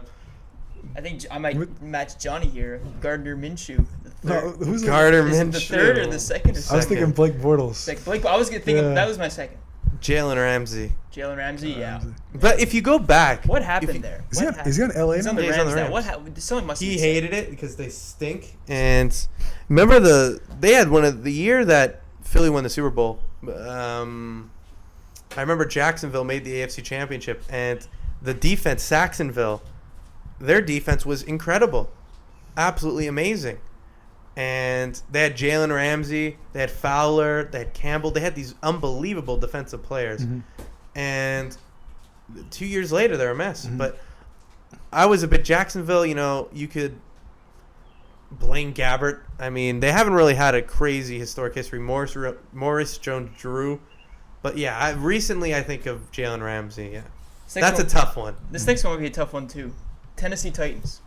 think I might match Johnny here. Gardner Minshew. The No, third. who's Gardner Is it Minshew. the third or the second? Or I was second? thinking Blake Bortles. Like Blake. I was thinking Yeah. that was my second. Jalen Ramsey. Jalen Ramsey. Yeah. But if you go back, What if happened you- there? Is What he on, happened? is he on LA He's now? on the Yeah, he's Rams on the now. What Rams. happened? Someone must. He have said- hated it because they stink. And remember they had one of the year that Philly won the Super Bowl. I remember Jacksonville made the AFC Championship, and the defense, Saxonville, their defense was incredible, absolutely amazing. And they had Jalen Ramsey, they had Fowler, they had Campbell, they had these unbelievable defensive players. Mhm. And 2 years later, they're a mess. Mhm. But I was a bit Jacksonville. You know, you could Blaine Gabbert. I mean, they haven't really had a crazy historic history. Morris Jones-Drew. But yeah, I think of Jalen Ramsey. Yeah, This next that's a one- tough one. This next one would be a tough one too. Tennessee Titans.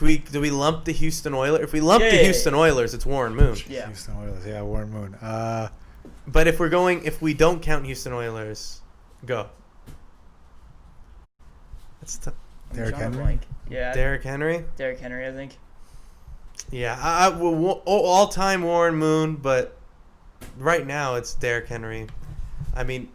Do we lump the Houston Oilers? If we lump Yeah, the yeah, Houston Oilers, it's Warren Moon. Yeah. Houston Oilers. Yeah, Warren Moon. But if we don't count Houston Oilers, go. That's tough. I'm Derrick drawing a Henry? blank. Yeah. Derrick Henry. Derrick Henry, I think. Yeah, all time Warren Moon, but right now it's Derrick Henry. I mean,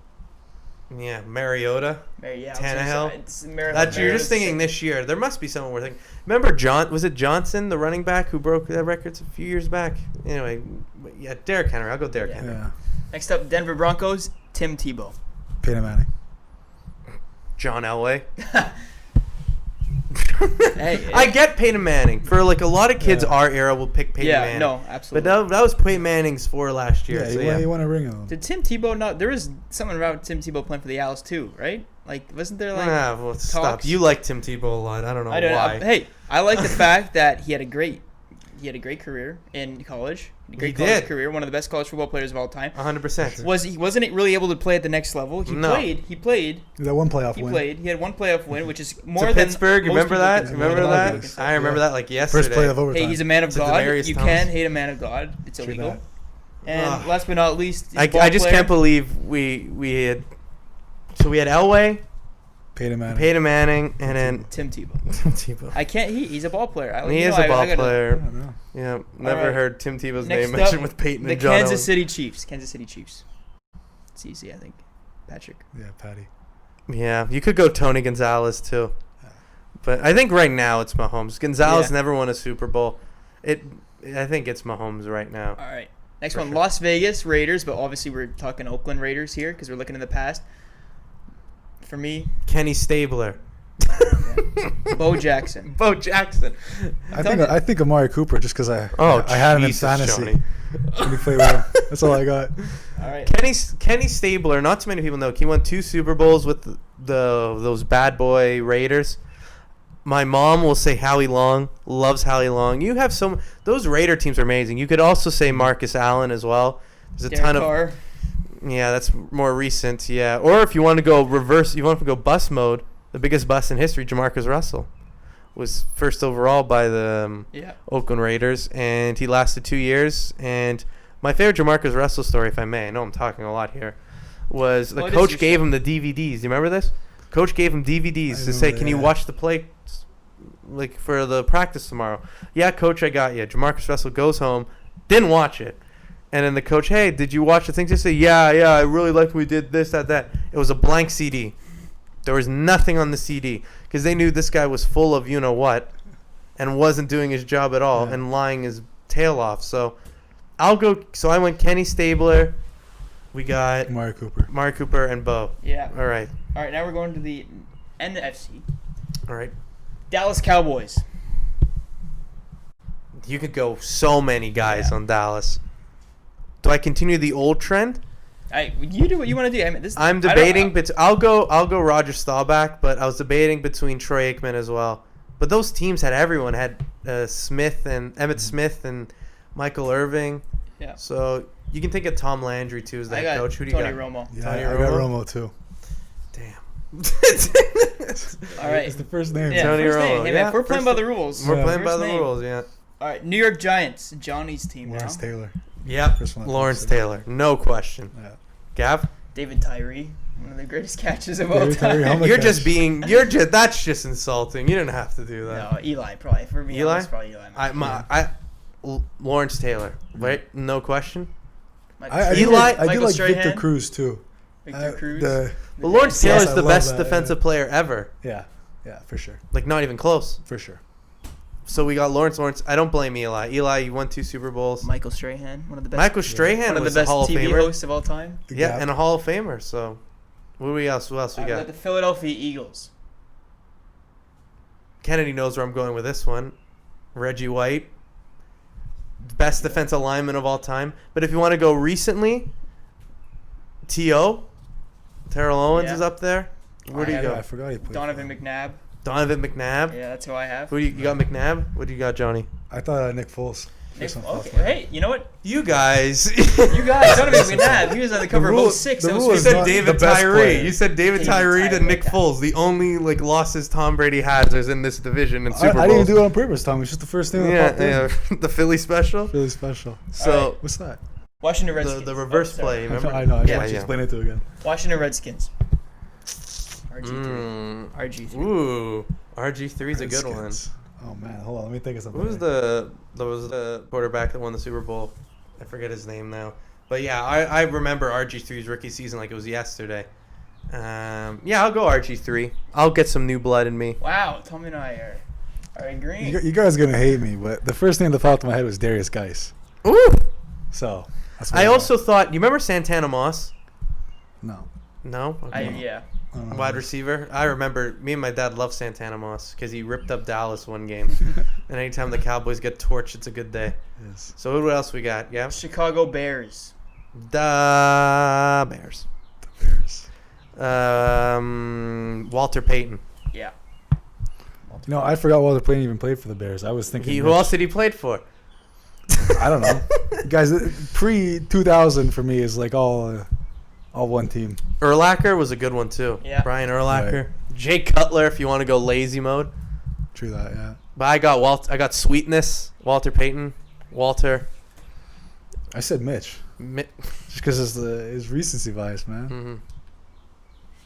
yeah, Mariota. Yeah. Tannehill? It's You're just thinking this year. There must be someone we're thinking. Remember was it Johnson, the running back who broke that records a few years back? Anyway, yeah, Derrick Henry. I'll go Derrick Yeah. Henry. yeah. Next up, Denver Broncos. Tim Tebow. Peyton Manning. John Elway. Hey, I get Peyton Manning. For like a lot of kids Yeah. our era will pick Peyton yeah, Manning. no, But absolutely. that was Peyton Manning's for last year. Yeah, so you want to ring him. Did Tim Tebow not? There was something about Tim Tebow playing for the Owls too, right? Like, wasn't there like? Well, stop. talks? You like Tim Tebow a lot. I don't know I don't why. know. Hey, I like the fact that he had a great career in college. He College did. career. One of the best college football players of all time. 100%. He wasn't really able to play at the next level. He No. played. He played. That one playoff He win. played. He had one playoff win, which is more To than Pittsburgh, most remember people that? can- Remember Yeah, that? Vikings. I remember that like yesterday. First play of overtime. Hey, he's a man of To God. Demaryius You Thomas. can hate a man of God. It's True illegal. that. And Ugh. last but not least, he's a I ball just player. can't believe we had. So we had Elway, Peyton Manning. Peyton Manning, and then Tim Tebow. Tim Tebow. I can't. He's a ball player. He is a ball I player. don't know. Yeah, never right. heard Tim Tebow's Next name up, mentioned with Peyton The and John. Kansas Elway. City Chiefs. Kansas City Chiefs. It's easy, I think. Patrick. Yeah, Patty. Yeah, you could go Tony Gonzalez too. But I think right now it's Mahomes. Gonzalez never won a Super Bowl. I think it's Mahomes right now. All right. Next For one, sure. Las Vegas Raiders, but obviously we're talking Oakland Raiders here because we're looking in the past. For me, Kenny Stabler. Bo Jackson. Bo Jackson. I think Amari Cooper just because I had him in Jesus, fantasy. Johnny. When he played well. That's all I got. All right. Kenny Stabler, not too many people know. He won 2 Super Bowls with those bad boy Raiders. My mom will say Howie Long, loves Howie Long. You have those Raider teams are amazing. You could also say Marcus Allen as well. There's a ton of yeah, that's more recent. Yeah, or if you want to go reverse, you want to go bust mode. The biggest bust in history, Jamarcus Russell, was first overall by the Oakland Raiders, and he lasted 2 years. And my favorite Jamarcus Russell story, if I may, I know I'm talking a lot here, was the coach gave him the DVDs. Do you remember this? Coach gave him DVDs to say, "Can you watch the play, like for the practice tomorrow?" Yeah, coach, I got you. Jamarcus Russell goes home, didn't watch it, and then the coach, "Hey, did you watch the thing?" Just say, "Yeah, I really liked we did this, that." It was a blank CD. There was nothing on the CD because they knew this guy was full of you know what, and wasn't doing his job at all and lying his tail off. So I'll go. So I went Kenny Stabler. We got Amari Cooper, and Bo. Yeah. All right. All right. Now we're going to the NFC. All right. Dallas Cowboys. You could go so many guys on Dallas. Do I continue the old trend? You do what you want to do. I mean, I'm debating, but I'll go Roger Staubach, but I was debating between Troy Aikman as well. But those teams had everyone had Smith and Emmitt Smith and Michael Irving. Yeah. So you can think of Tom Landry too as the head coach. Who do you Tony got? Romo. Yeah, Tony I got Romo too. Damn. All right. It's the first name. Yeah, Tony first Romo. name. Hey, man, we're playing by the rules. We're playing by First the name. rules, yeah. All right. New York Giants. Johnny's team Lawrence now. Taylor. Yep. First one I Lawrence said. Taylor. No question. Yeah. Gav? David Tyree. One of the greatest catches of all David Tyree, time. how You're catch. just being. That's just insulting. You didn't have to do that. No, Eli probably. For me, Eli? honest, probably Eli. Lawrence Taylor. Right? No question. I Eli- do like Michael Victor Strahan? Cruz too. Victor Cruz. Well, Lawrence Yes, Taylor's I the love best that, defensive player ever. Yeah, for sure. Like, not even close. For sure. So we got Lawrence. I don't blame Eli. Eli, you won 2 Super Bowls. Michael Strahan, one of the best. Michael Strahan one of the was best a Hall of TV Famer. hosts of all time. Yeah, and a Hall of Famer. So, who else we We got? got the Philadelphia Eagles. Kennedy knows where I'm going with this one. Reggie White, best defensive lineman of all time. But if you want to go recently, T.O., Terrell Owens is up there. Where do you go? I forgot he played. Donovan McNabb. Donovan McNabb. Yeah, that's who I have. Who do you got? McNabb. What do you got, Johnny? I thought Nick Foles. Okay. Hey, you know what? You guys. You guys, Donovan McNabb. He was on the cover rule- of 06. the That was rule You is said not David the best Tyree. player. You said David Tyree to Tyree, Nick like that. Foles. The only losses Tom Brady has is in this division in Super Bowls. I didn't even do it on purpose, Tom. It's just the first thing that popped in. Yeah, the Philly special. Really special. So What's that? Washington Redskins. the reverse Oh, sorry. play. Remember? I know. I just Yeah, want you to yeah. explain it to again. Washington Redskins. RG3. RG3. Ooh, RG3 is a good one. Redskins. Oh man, hold on. Let me think of something. Who was the quarterback that won the Super Bowl? I forget his name now. But yeah, I remember RG3's rookie season like it was yesterday. Yeah, I'll go RG3. I'll get some new blood in me. Wow, Tommy and I are agreeing. You guys are gonna hate me, but the first thing that popped in my head was Darius Geis. Ooh. So that's what I got. also thought. You remember Santana Moss? No. No. Okay. Yeah. I don't know. Wide receiver. I remember me and my dad loved Santana Moss because he ripped up Dallas one game. And anytime the Cowboys get torched, it's a good day. Yes. So what else we got? Yeah. Chicago Bears. The Bears. The Bears. Walter Payton. Yeah. No, I forgot Walter Payton even played for the Bears. I was thinking. Who else did he play for? I don't know. Guys, pre 2000 for me is like all one team. Urlacher was a good one too. Yeah. Brian Urlacher. Jay Cutler if you want to go lazy mode. True that, yeah. But I got Sweetness, Walter Payton, Walter. I said Mitch. Just because his recency bias, man.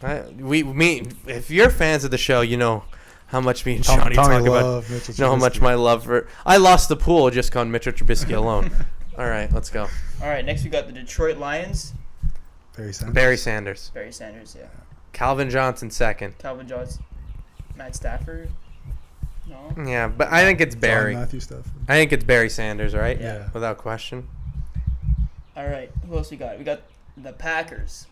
If you're fans of the show, you know how much me and Johnny talk about. Mitchell You know how much Trubisky. my love for. I lost the pool just on Mitchell Trubisky alone. All right, let's go. All right, next we got the Detroit Lions. Barry Sanders. Barry Sanders. Barry Sanders, yeah. Calvin Johnson second. Calvin Johnson. Matt Stafford. No. Yeah, but I think it's Barry. Matthew Stafford. I think it's Barry Sanders, right? Yeah. Without question. All right. Who else we got? We got the Packers.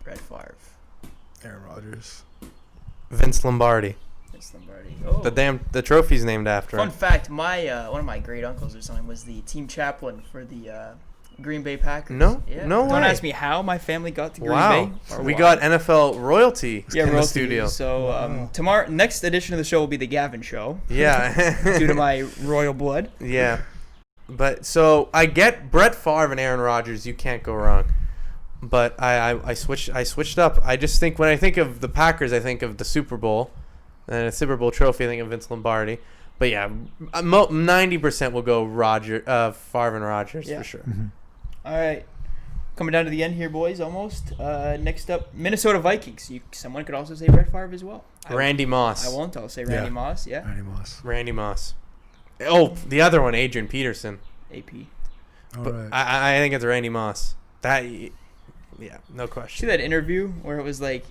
Brett Favre. Aaron Rodgers. Vince Lombardi. Vince Lombardi. Oh. The trophy's named after Fun him. fact: my one of my great uncles or something was the team chaplain for the Green Bay Packers. No? Yeah. No Don't way. ask me how my family got to Green Wow. Bay. Or We why. got NFL royalty in the royalty. studio. So tomorrow, next edition of the show will be the Gavin Show. Yeah. Due to my royal blood. Yeah. But so I get Brett Favre and Aaron Rodgers. You can't go wrong. But I switched up. I just think when I think of the Packers, I think of the Super Bowl and a Super Bowl trophy. I think of Vince Lombardi. But yeah, 90% will go Favre and Rodgers for sure. Mm-hmm. All right. Coming down to the end here, boys, almost. Next up, Minnesota Vikings. Someone could also say Brett Favre as well. Randy Moss. I won't. I'll say Randy Moss. Yeah. Randy Moss. Oh, the other one, Adrian Peterson. AP. All But right. I think it's Randy Moss. No See question. that interview where it was like,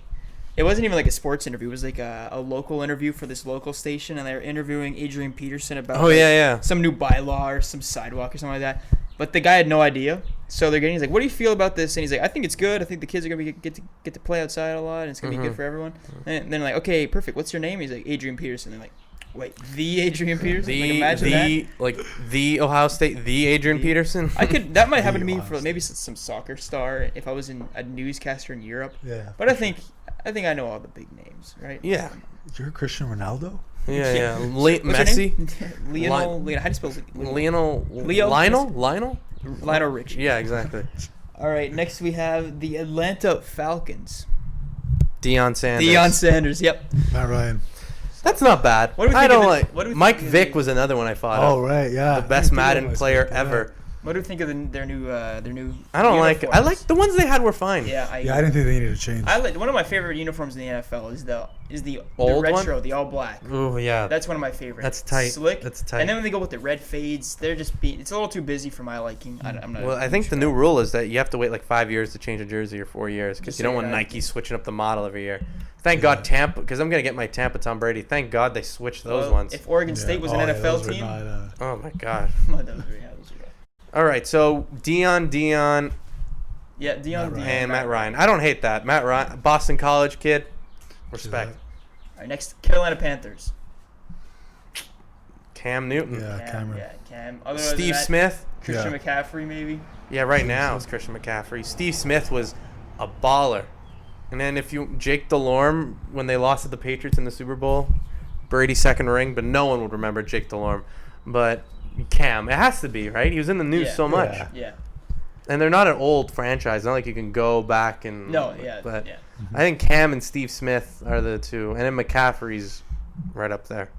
it wasn't even like a sports interview. It was like a local interview for this local station, and they were interviewing Adrian Peterson about Oh, yeah. some new bylaw or some sidewalk or something like that. But the guy had no idea. So he's like, "What do you feel about this?" And he's like, "I think it's good. I think the kids are gonna get to play outside a lot, and it's gonna be good for everyone." And then like, "Okay, perfect. What's your name?" He's like, "Adrian Peterson." They're like, "Wait, the Adrian Peterson?" Like, imagine that. The Ohio State, the Adrian Peterson. That might happen to me Ohio for maybe some soccer star if I was a newscaster in Europe. Yeah. But I think I know all the big names, right? Yeah. You're Cristiano Ronaldo? Yeah. What's your Messi. name? How do you spell Lionel. Lionel Richie. Yeah, exactly. All right, next we have the Atlanta Falcons. Deion Sanders. Deion Sanders, yep. Matt Ryan. That's not bad. What do we I think of don't the- like. what do we Mike think of Vick the- was another one I thought Oh, of. right, yeah. The best I Madden think player yeah. ever. What do you think of their new I don't like it. I uniforms? like the ones they had were fine. Yeah, I didn't think they needed to change. I like one of my favorite uniforms in the NFL is the Old retro, one? the all black. Oh yeah. That's one of my favorites. That's tight. Slick. That's tight. And then when they go with the red fades, they're just it's a little too busy for my liking. I'm not. Well, I think the new rule is that you have to wait like 5 years to change a jersey or 4 years because Just you don't so want you're not- Nike switching up the model every year. Thank God Tampa, because I'm gonna get my Tampa Tom Brady. Thank God they switched those ones. If Oregon State was an NFL those were team, not, Oh my God. those were rough. All right, so Deion, Yeah, Deion, and Matt Ryan. I don't hate that. Matt Ryan, Boston College kid. Respect. All right, next Carolina Panthers. Cam Newton. Yeah, Cameron. Yeah, Cam. Other than Steve that, Smith. Christian Yeah. McCaffrey, maybe. Yeah, right now it's Christian McCaffrey. Steve Smith was a baller. And then Jake Delorme, when they lost to the Patriots in the Super Bowl, Brady's second ring, but no one would remember Jake Delorme. But Cam, it has to be, right? He was in the news Yeah. so much. Yeah. Yeah. And they're not an old franchise. Not like you can go back and... No, yeah. But yeah. I think Cam and Steve Smith are the two. And then McCaffrey's right up there.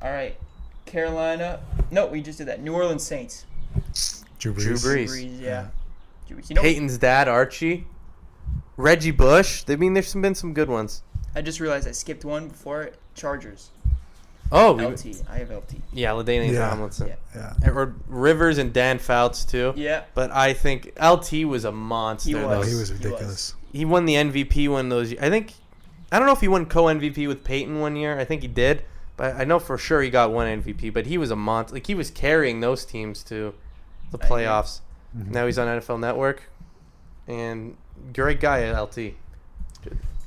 All right. Carolina. No, we just did that. New Orleans Saints. Drew Drew Brees. Brees. Yeah. Drew Brees. You know, Peyton's dad, Archie. Reggie Bush. There's been some good ones. I just realized I skipped one before it. Chargers. Oh, LT. I have LT. yeah, LaDainian Yeah. Tomlinson. Yeah. Yeah. Or Rivers and Dan Fouts, too. Yeah. But I think LT was a monster. He No, was. he was He was. ridiculous. He won the MVP one of those. I don't know if he won co-MVP with Peyton one year. I think he did, but I know for sure he got one MVP. But he was a monster. Like he was carrying those teams to the I agree. playoffs. Mhm. Now he's on NFL Network, and great guy at LT.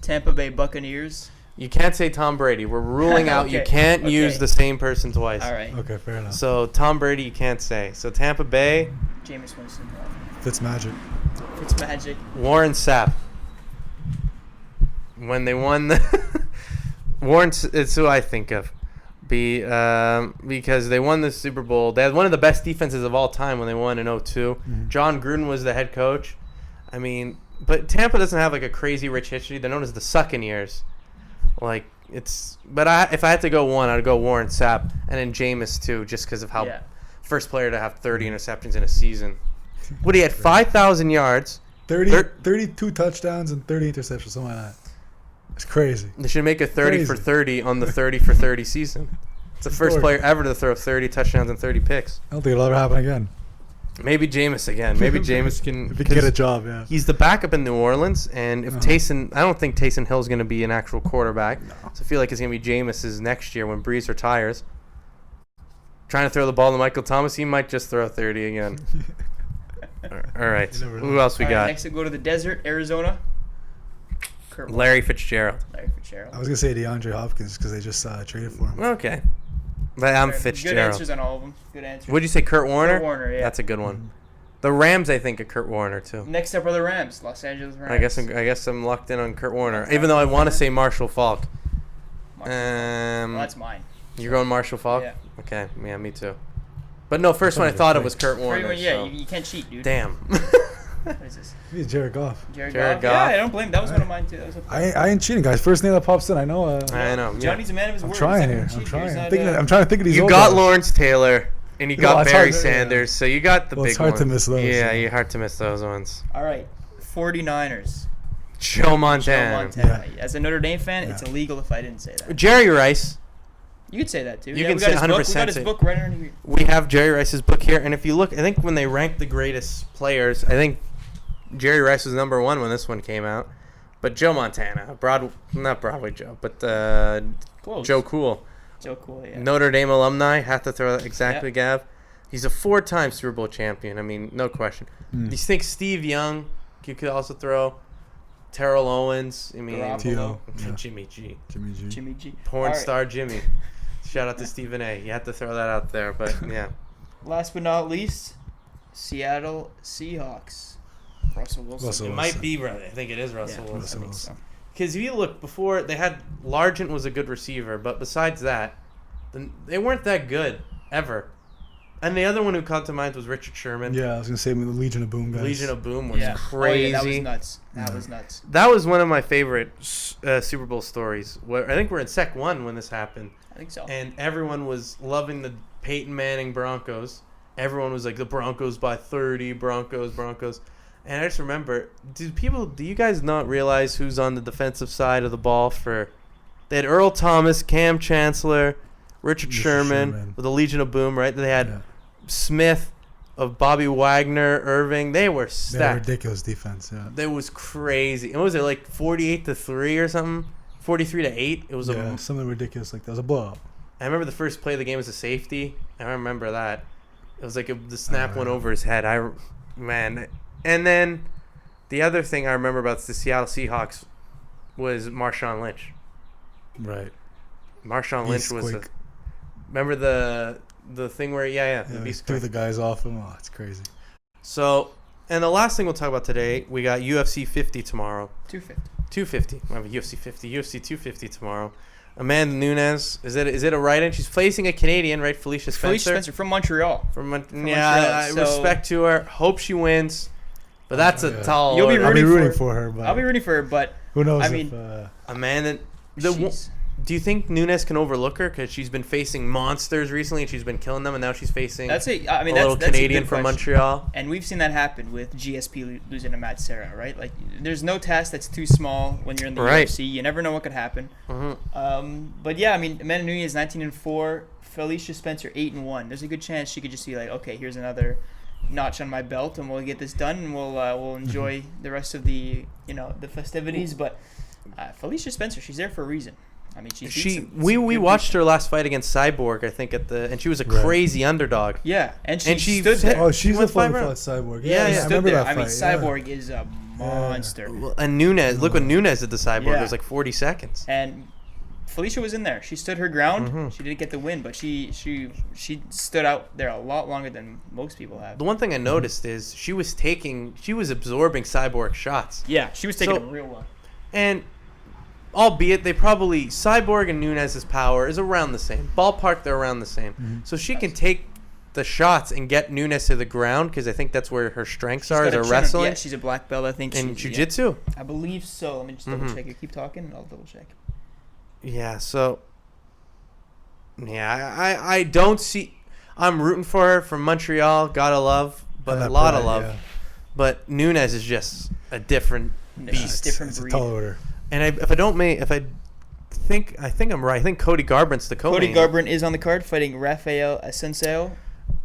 Tampa Bay Buccaneers. You can't say Tom Brady. We're ruling out. You Okay, can't okay. use the same person twice. All right. Okay, fair enough. So Tom Brady, you can't say. So Tampa Bay, Jameis Winston. Fitzmagic. Fitzmagic. Warren Sapp. When they won the it's who I think of. Because they won the Super Bowl. They had one of the best defenses of all time when they won in 02. Mhm. John Gruden was the head coach. I mean, but Tampa doesn't have like a crazy rich history. They're known as the Succaneers. Like if I had to go one, I'd go Warren Sapp and then Jameis too, just because of how Yeah. first player to have 30 interceptions in a season. What he had 5,000 yards. 32 touchdowns and 30 interceptions, something like that. It's crazy. They should make a 30 for Crazy. 30 on the 30 for 30 season. It's the first Historic. player ever to throw 30 touchdowns and 30 picks. I don't think it'll ever happen again. Maybe Jameis again. Maybe Jameis can If he can get a job, yeah. He's the backup in New Orleans, and if Taysom, I don't think Taysom Hill's going to be an actual quarterback. No. So I feel like it's going to be Jameis's next year when Breeze retires. Trying to throw the ball to Michael Thomas, he might just throw 30 again. All right. You never know. Who else we All right, got? next we go to the desert, Arizona. Kurt Warner. Larry Fitzgerald. Larry Fitzgerald. I was gonna say DeAndre Hopkins because they just traded for him. Okay. But I'm Good Fitzgerald. answers on all of them. Good answers. Would you say Kurt Warner? Kurt Warner, yeah. That's a good one. The Rams, I think, are Kurt Warner too. Next up are the Rams, Los Angeles Rams. I guess I'm locked in on Kurt Warner, even though I want to say Marshall Faulk. Well, that's mine. You're going Marshall Faulk? Yeah. Okay, yeah, me too. But no, first one I thought it was Kurt Warner. Pretty much, yeah, so. you can't cheat, dude. Damn. What is this? He's Jared Goff. Jared Jared Goff? Yeah, Goff. I don't blame him. That was one of mine, too. That was I ain't cheating, guys. First name that pops in, I know. I know. Johnny's a man of his I'm word. trying He's here. not gonna I'm cheat. trying. He's I'm, not, thinking, I'm trying to think of these. You old got guys. Lawrence Taylor, and you got it's Barry hard, Sanders, so you got the big it's hard one. to miss those. Yeah, you're hard to miss those ones. All right, 49ers. Joe Montana. Joe Montana. As a Notre Dame fan, it's Yeah. illegal if I didn't say that. Jerry Rice. You could say that, too. You Yeah, can we got say his book. 100% We got his say- book right under here. We have Jerry Rice's book here, and if you look, I think when they ranked the greatest players, I think Jerry Rice was number 1 when this one came out. But Joe Montana, not Broadway Joe, but Close. Joe Cool. Joe Cool, yeah. Notre Dame alumni, have to throw that exactly, Gav. He's a 4-time Super Bowl champion. I mean, no question. Mm. You think Steve Young, you could also throw Terrell Owens. I mean, Garoppolo. Yeah. Jimmy G. Jimmy G. Jimmy G. Porn All right. star Jimmy. Shout out to Stephen A. You have to throw that out there, but yeah. Last but not least, Seattle Seahawks. Russell Wilson. Russell It might be, I think it is Russell Yeah, Wilson. Russell I think Wilson. so. Because if you look, before they had Largent was a good receiver, but besides that, they weren't that good ever. And the other one who caught to mind was Richard Sherman. Yeah, I was gonna say the Legion of Boom guys. Legion of Boom was Yeah. crazy. Oh, yeah, that was nuts. That Yeah. was nuts. That was one of my favorite Super Bowl stories. Where I think we're in Sec 1 when this happened, I think so. and everyone was loving the Peyton Manning Broncos. Everyone was like, the Broncos by 30, Broncos. And I just remember, do you guys not realize who's on the defensive side of the ball for? They had Earl Thomas, Cam Chancellor, Richard Sherman with the Legion of Boom, right? They had Smith, of Bobby Wagner, Irving. They were They had stacked. ridiculous defense. Yeah. That was crazy. And what was it, like 48-3 or something? 43-8. It was something ridiculous like that. It was a blowout. I remember the first play of the game was a safety. I remember that. It was like the snap went over his head. And then the other thing I remember about the Seattle Seahawks was Marshawn Lynch. Right. Marshawn Lynch was Beastquake. remember the thing where the Yeah, he Beast threw Quake. the guys off him. Oh, it's crazy. So, and the last thing we'll talk about today, we got UFC 50 tomorrow. 250. I have UFC 50, UFC 250 tomorrow. Amanda Nunes, is it a write-in? She's facing a Canadian, right? Felicia Spencer. Felicia Spencer from Montreal. I So- respect to her. Hope she wins. But that's a tall. You'll be order. I'll be rooting rooting for- for her, but I'll be rooting for her, but who knows? I mean, Amanda. she's- Do you think Nunes can overlook her because she's been facing monsters recently and she's been killing them, and now she's facing I mean, a little that's Canadian a good from question. Montreal? And we've seen that happen with GSP losing to Matt Serra, right? Like, there's no task that's too small when you're in the Right. UFC. You never know what could happen. Mm-hmm. But yeah, I mean, Amanda Nunes 19-4, Felicia Spencer 8-1. There's a good chance she could just be like, okay, here's another notch on my belt, and we'll get this done, and we'll enjoy the rest of the the festivities. But Felicia Spencer, she's there for a reason. I mean, We watched her last fight against Cyborg, I think, and she was a crazy underdog. Yeah, and And she she stood said- there. oh, she's went a fun 5 rounds. fought Cyborg. Yeah, I yeah. Stood remember there. that I mean, fight. yeah. Cyborg is a monster. And Nunes, look what Nunes did to Cyborg. Yeah. It was like 40 seconds. And Felicia was in there. She stood her ground. Mm-hmm. She didn't get the win, but she stood out there a lot longer than most people have. The one thing I noticed is she was absorbing Cyborg shots. Yeah, she was taking So- them real well. And albeit Cyborg and Nunes' power is around the same. Ballpark, they're around the same. So she can take the shots and get Nunes to the ground because I think that's where her strengths are, She's got is a her chin on- wrestling Yeah, she's a black belt, I think. and She's- jiu-jitsu. yeah, I believe so. Let me just double check. You keep talking, and I'll double check. Yeah, so I don't see. I'm rooting for her from Montreal. Gotta love, but And a that lot of pride, love. yeah. But Nunes is just a different beast. Different It's a breed. tall order. And I think I'm right. I think Cody Garbrandt's the co-main. Cody Garbrandt is on the card fighting Rafael Asensio.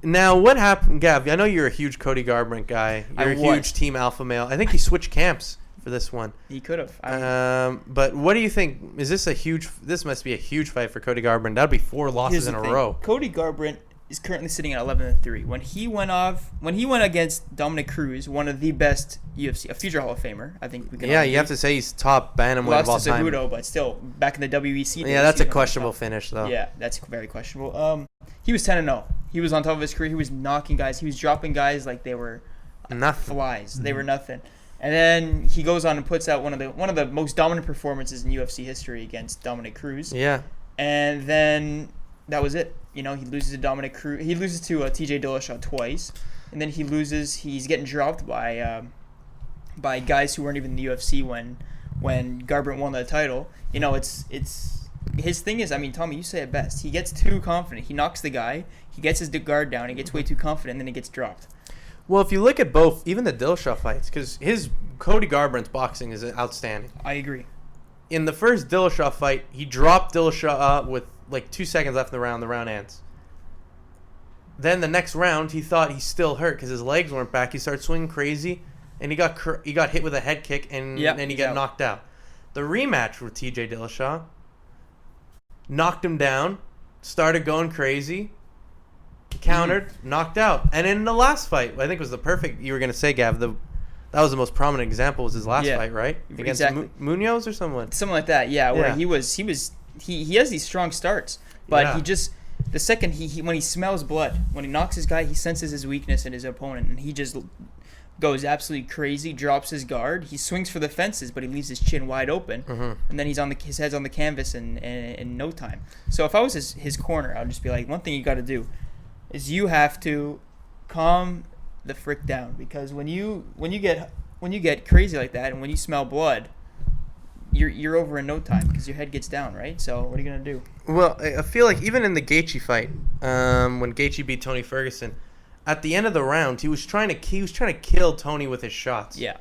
Now, what happened, Gav? I know you're a huge Cody Garbrandt guy. You're a huge team alpha male. I think he switched camps for this one. He could have. But what do you think? Is this a huge? This must be a huge fight for Cody Garbrandt. That'd be 4 losses in a row. Cody Garbrandt is currently sitting at 11-3. When he went against Dominic Cruz, one of the best UFC, a future Hall of Famer, I think we can. Yeah, you have to say he's top bantamweight of all time. Lost to Cejudo, but still back in the WEC days. Yeah, that's a questionable finish, though. Yeah, that's very questionable. He was 10-0. He was on top of his career. He was knocking guys. He was dropping guys like they were nothing. Flies. They were nothing. And then he goes on and puts out one of the most dominant performances in UFC history against Dominic Cruz. Yeah. And then that was it. He loses to Dominic Cruz. He loses to TJ Dillashaw twice, and then he loses. He's getting dropped by guys who weren't even in the UFC when Garbrandt won the title. It's his thing is. I mean, Tommy, you say it best. He gets too confident. He knocks the guy. He gets his guard down. He gets way too confident, and then he gets dropped. Well, if you look at both, even the Dillashaw fights, because his Cody Garbrandt's boxing is outstanding. I agree. In the first Dillashaw fight, he dropped Dillashaw with like 2 seconds left in the round ends. Then the next round, he thought he still hurt because his legs weren't back. He started swinging crazy, and he got hit with a head kick, and then he got knocked out. The rematch with TJ Dillashaw knocked him down, started going crazy, countered, knocked out. And in the last fight, I think it was the perfect, you were going to say, Gav, that was the most prominent example was his last fight, right? Against Munoz or someone? Something like that, where he has these strong starts, but he just, the second he when he smells blood, when he knocks his guy, he senses his weakness in his opponent, and he just goes absolutely crazy, drops his guard. He swings for the fences, but he leaves his chin wide open, and then his head's on the canvas in no time. So if I was his corner, I'd just be like, one thing you got to do is you have to calm the frick down, because when you get crazy like that, and when you smell blood, you're over in no time because your head gets down, right? So what are you gonna do? Well, I feel like even in the Gaethje fight, when Gaethje beat Tony Ferguson, at the end of the round, he was trying to kill Tony with his shots. Yeah.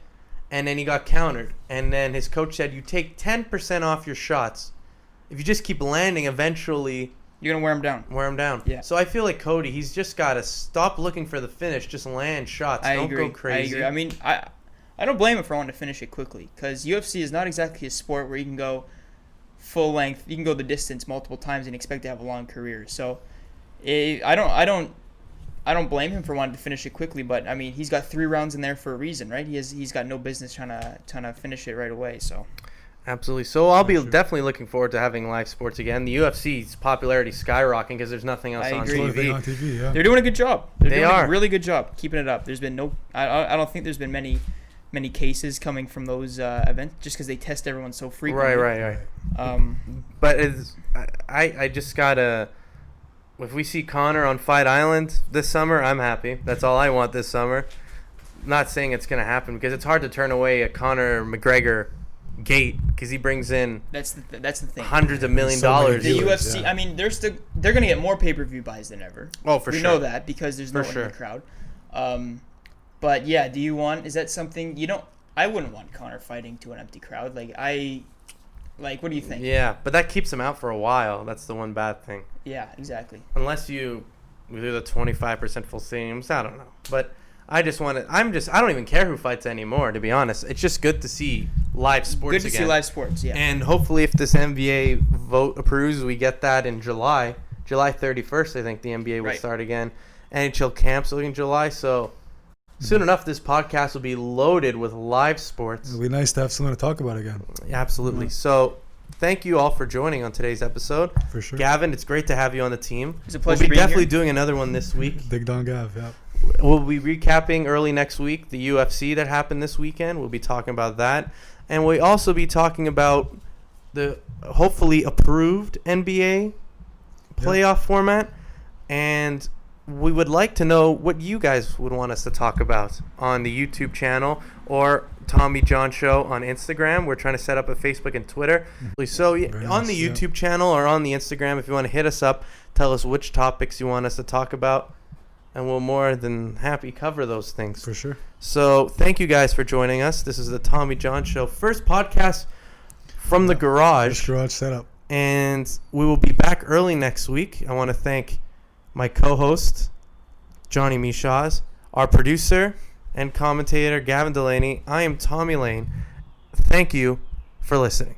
And then he got countered, and then his coach said, "You take 10% off your shots. If you just keep landing, eventually you're gonna wear him down." Yeah. So I feel like Cody, he's just got to stop looking for the finish, just land shots. Don't go crazy. I agree. I mean, I don't blame him for wanting to finish it quickly, because UFC is not exactly a sport where you can go full length, you can go the distance multiple times and expect to have a long career. So I don't blame him for wanting to finish it quickly, but I mean, he's got 3 rounds in there for a reason, right? He's got no business trying to finish it right away. So absolutely. So I'll be definitely looking forward to having live sports again. The UFC's popularity skyrocketing because there's nothing else on TV. They're doing a good job. They're doing a really good job keeping it up. There's been I don't think there's been many cases coming from those events, just because they test everyone so frequently. Right. But I just gotta. If we see Conor on Fight Island this summer, I'm happy. That's all I want this summer. Not saying it's gonna happen, because it's hard to turn away a Conor McGregor gate, because he brings in that's the thing, hundreds of $1 million. The UFC, I mean, they're gonna get more pay-per-view buys than ever. Oh, for sure. We know that because there's no one in the crowd. But yeah, is that something I wouldn't want Conor fighting to an empty crowd. What do you think? Yeah, but that keeps him out for a while. That's the one bad thing. Yeah, exactly. Unless you do the 25% full stadiums, I don't know. But I don't even care who fights anymore, to be honest. It's just good to see live sports again. Good to see live sports, yeah. And hopefully if this NBA vote approves, we get that in July 31st, I think the NBA will start again. NHL camps will be in July, so soon enough, this podcast will be loaded with live sports. It'll be nice to have someone to talk about again. Yeah, absolutely. Yeah. So thank you all for joining on today's episode. For sure. Gavin, it's great to have you on the team. It's a pleasure We'll be being definitely here. doing another one this week. Big Don Gav, yeah. We'll be recapping early next week the UFC that happened this weekend. We'll be talking about that. And we'll also be talking about the hopefully approved NBA playoff format. And we would like to know what you guys would want us to talk about on the YouTube channel or Tommy John Show on Instagram. We're trying to set up a Facebook and Twitter. So on the YouTube channel or on the Instagram, if you want to hit us up, tell us which topics you want us to talk about, and we'll more than happy cover those things. For sure. So thank you guys for joining us. This is the Tommy John Show, first podcast from the garage. First garage setup. And we will be back early next week. I want to thank my co-host, Johnny Mishaz, our producer and commentator, Gavin Delaney. I am Tommy Lane. Thank you for listening.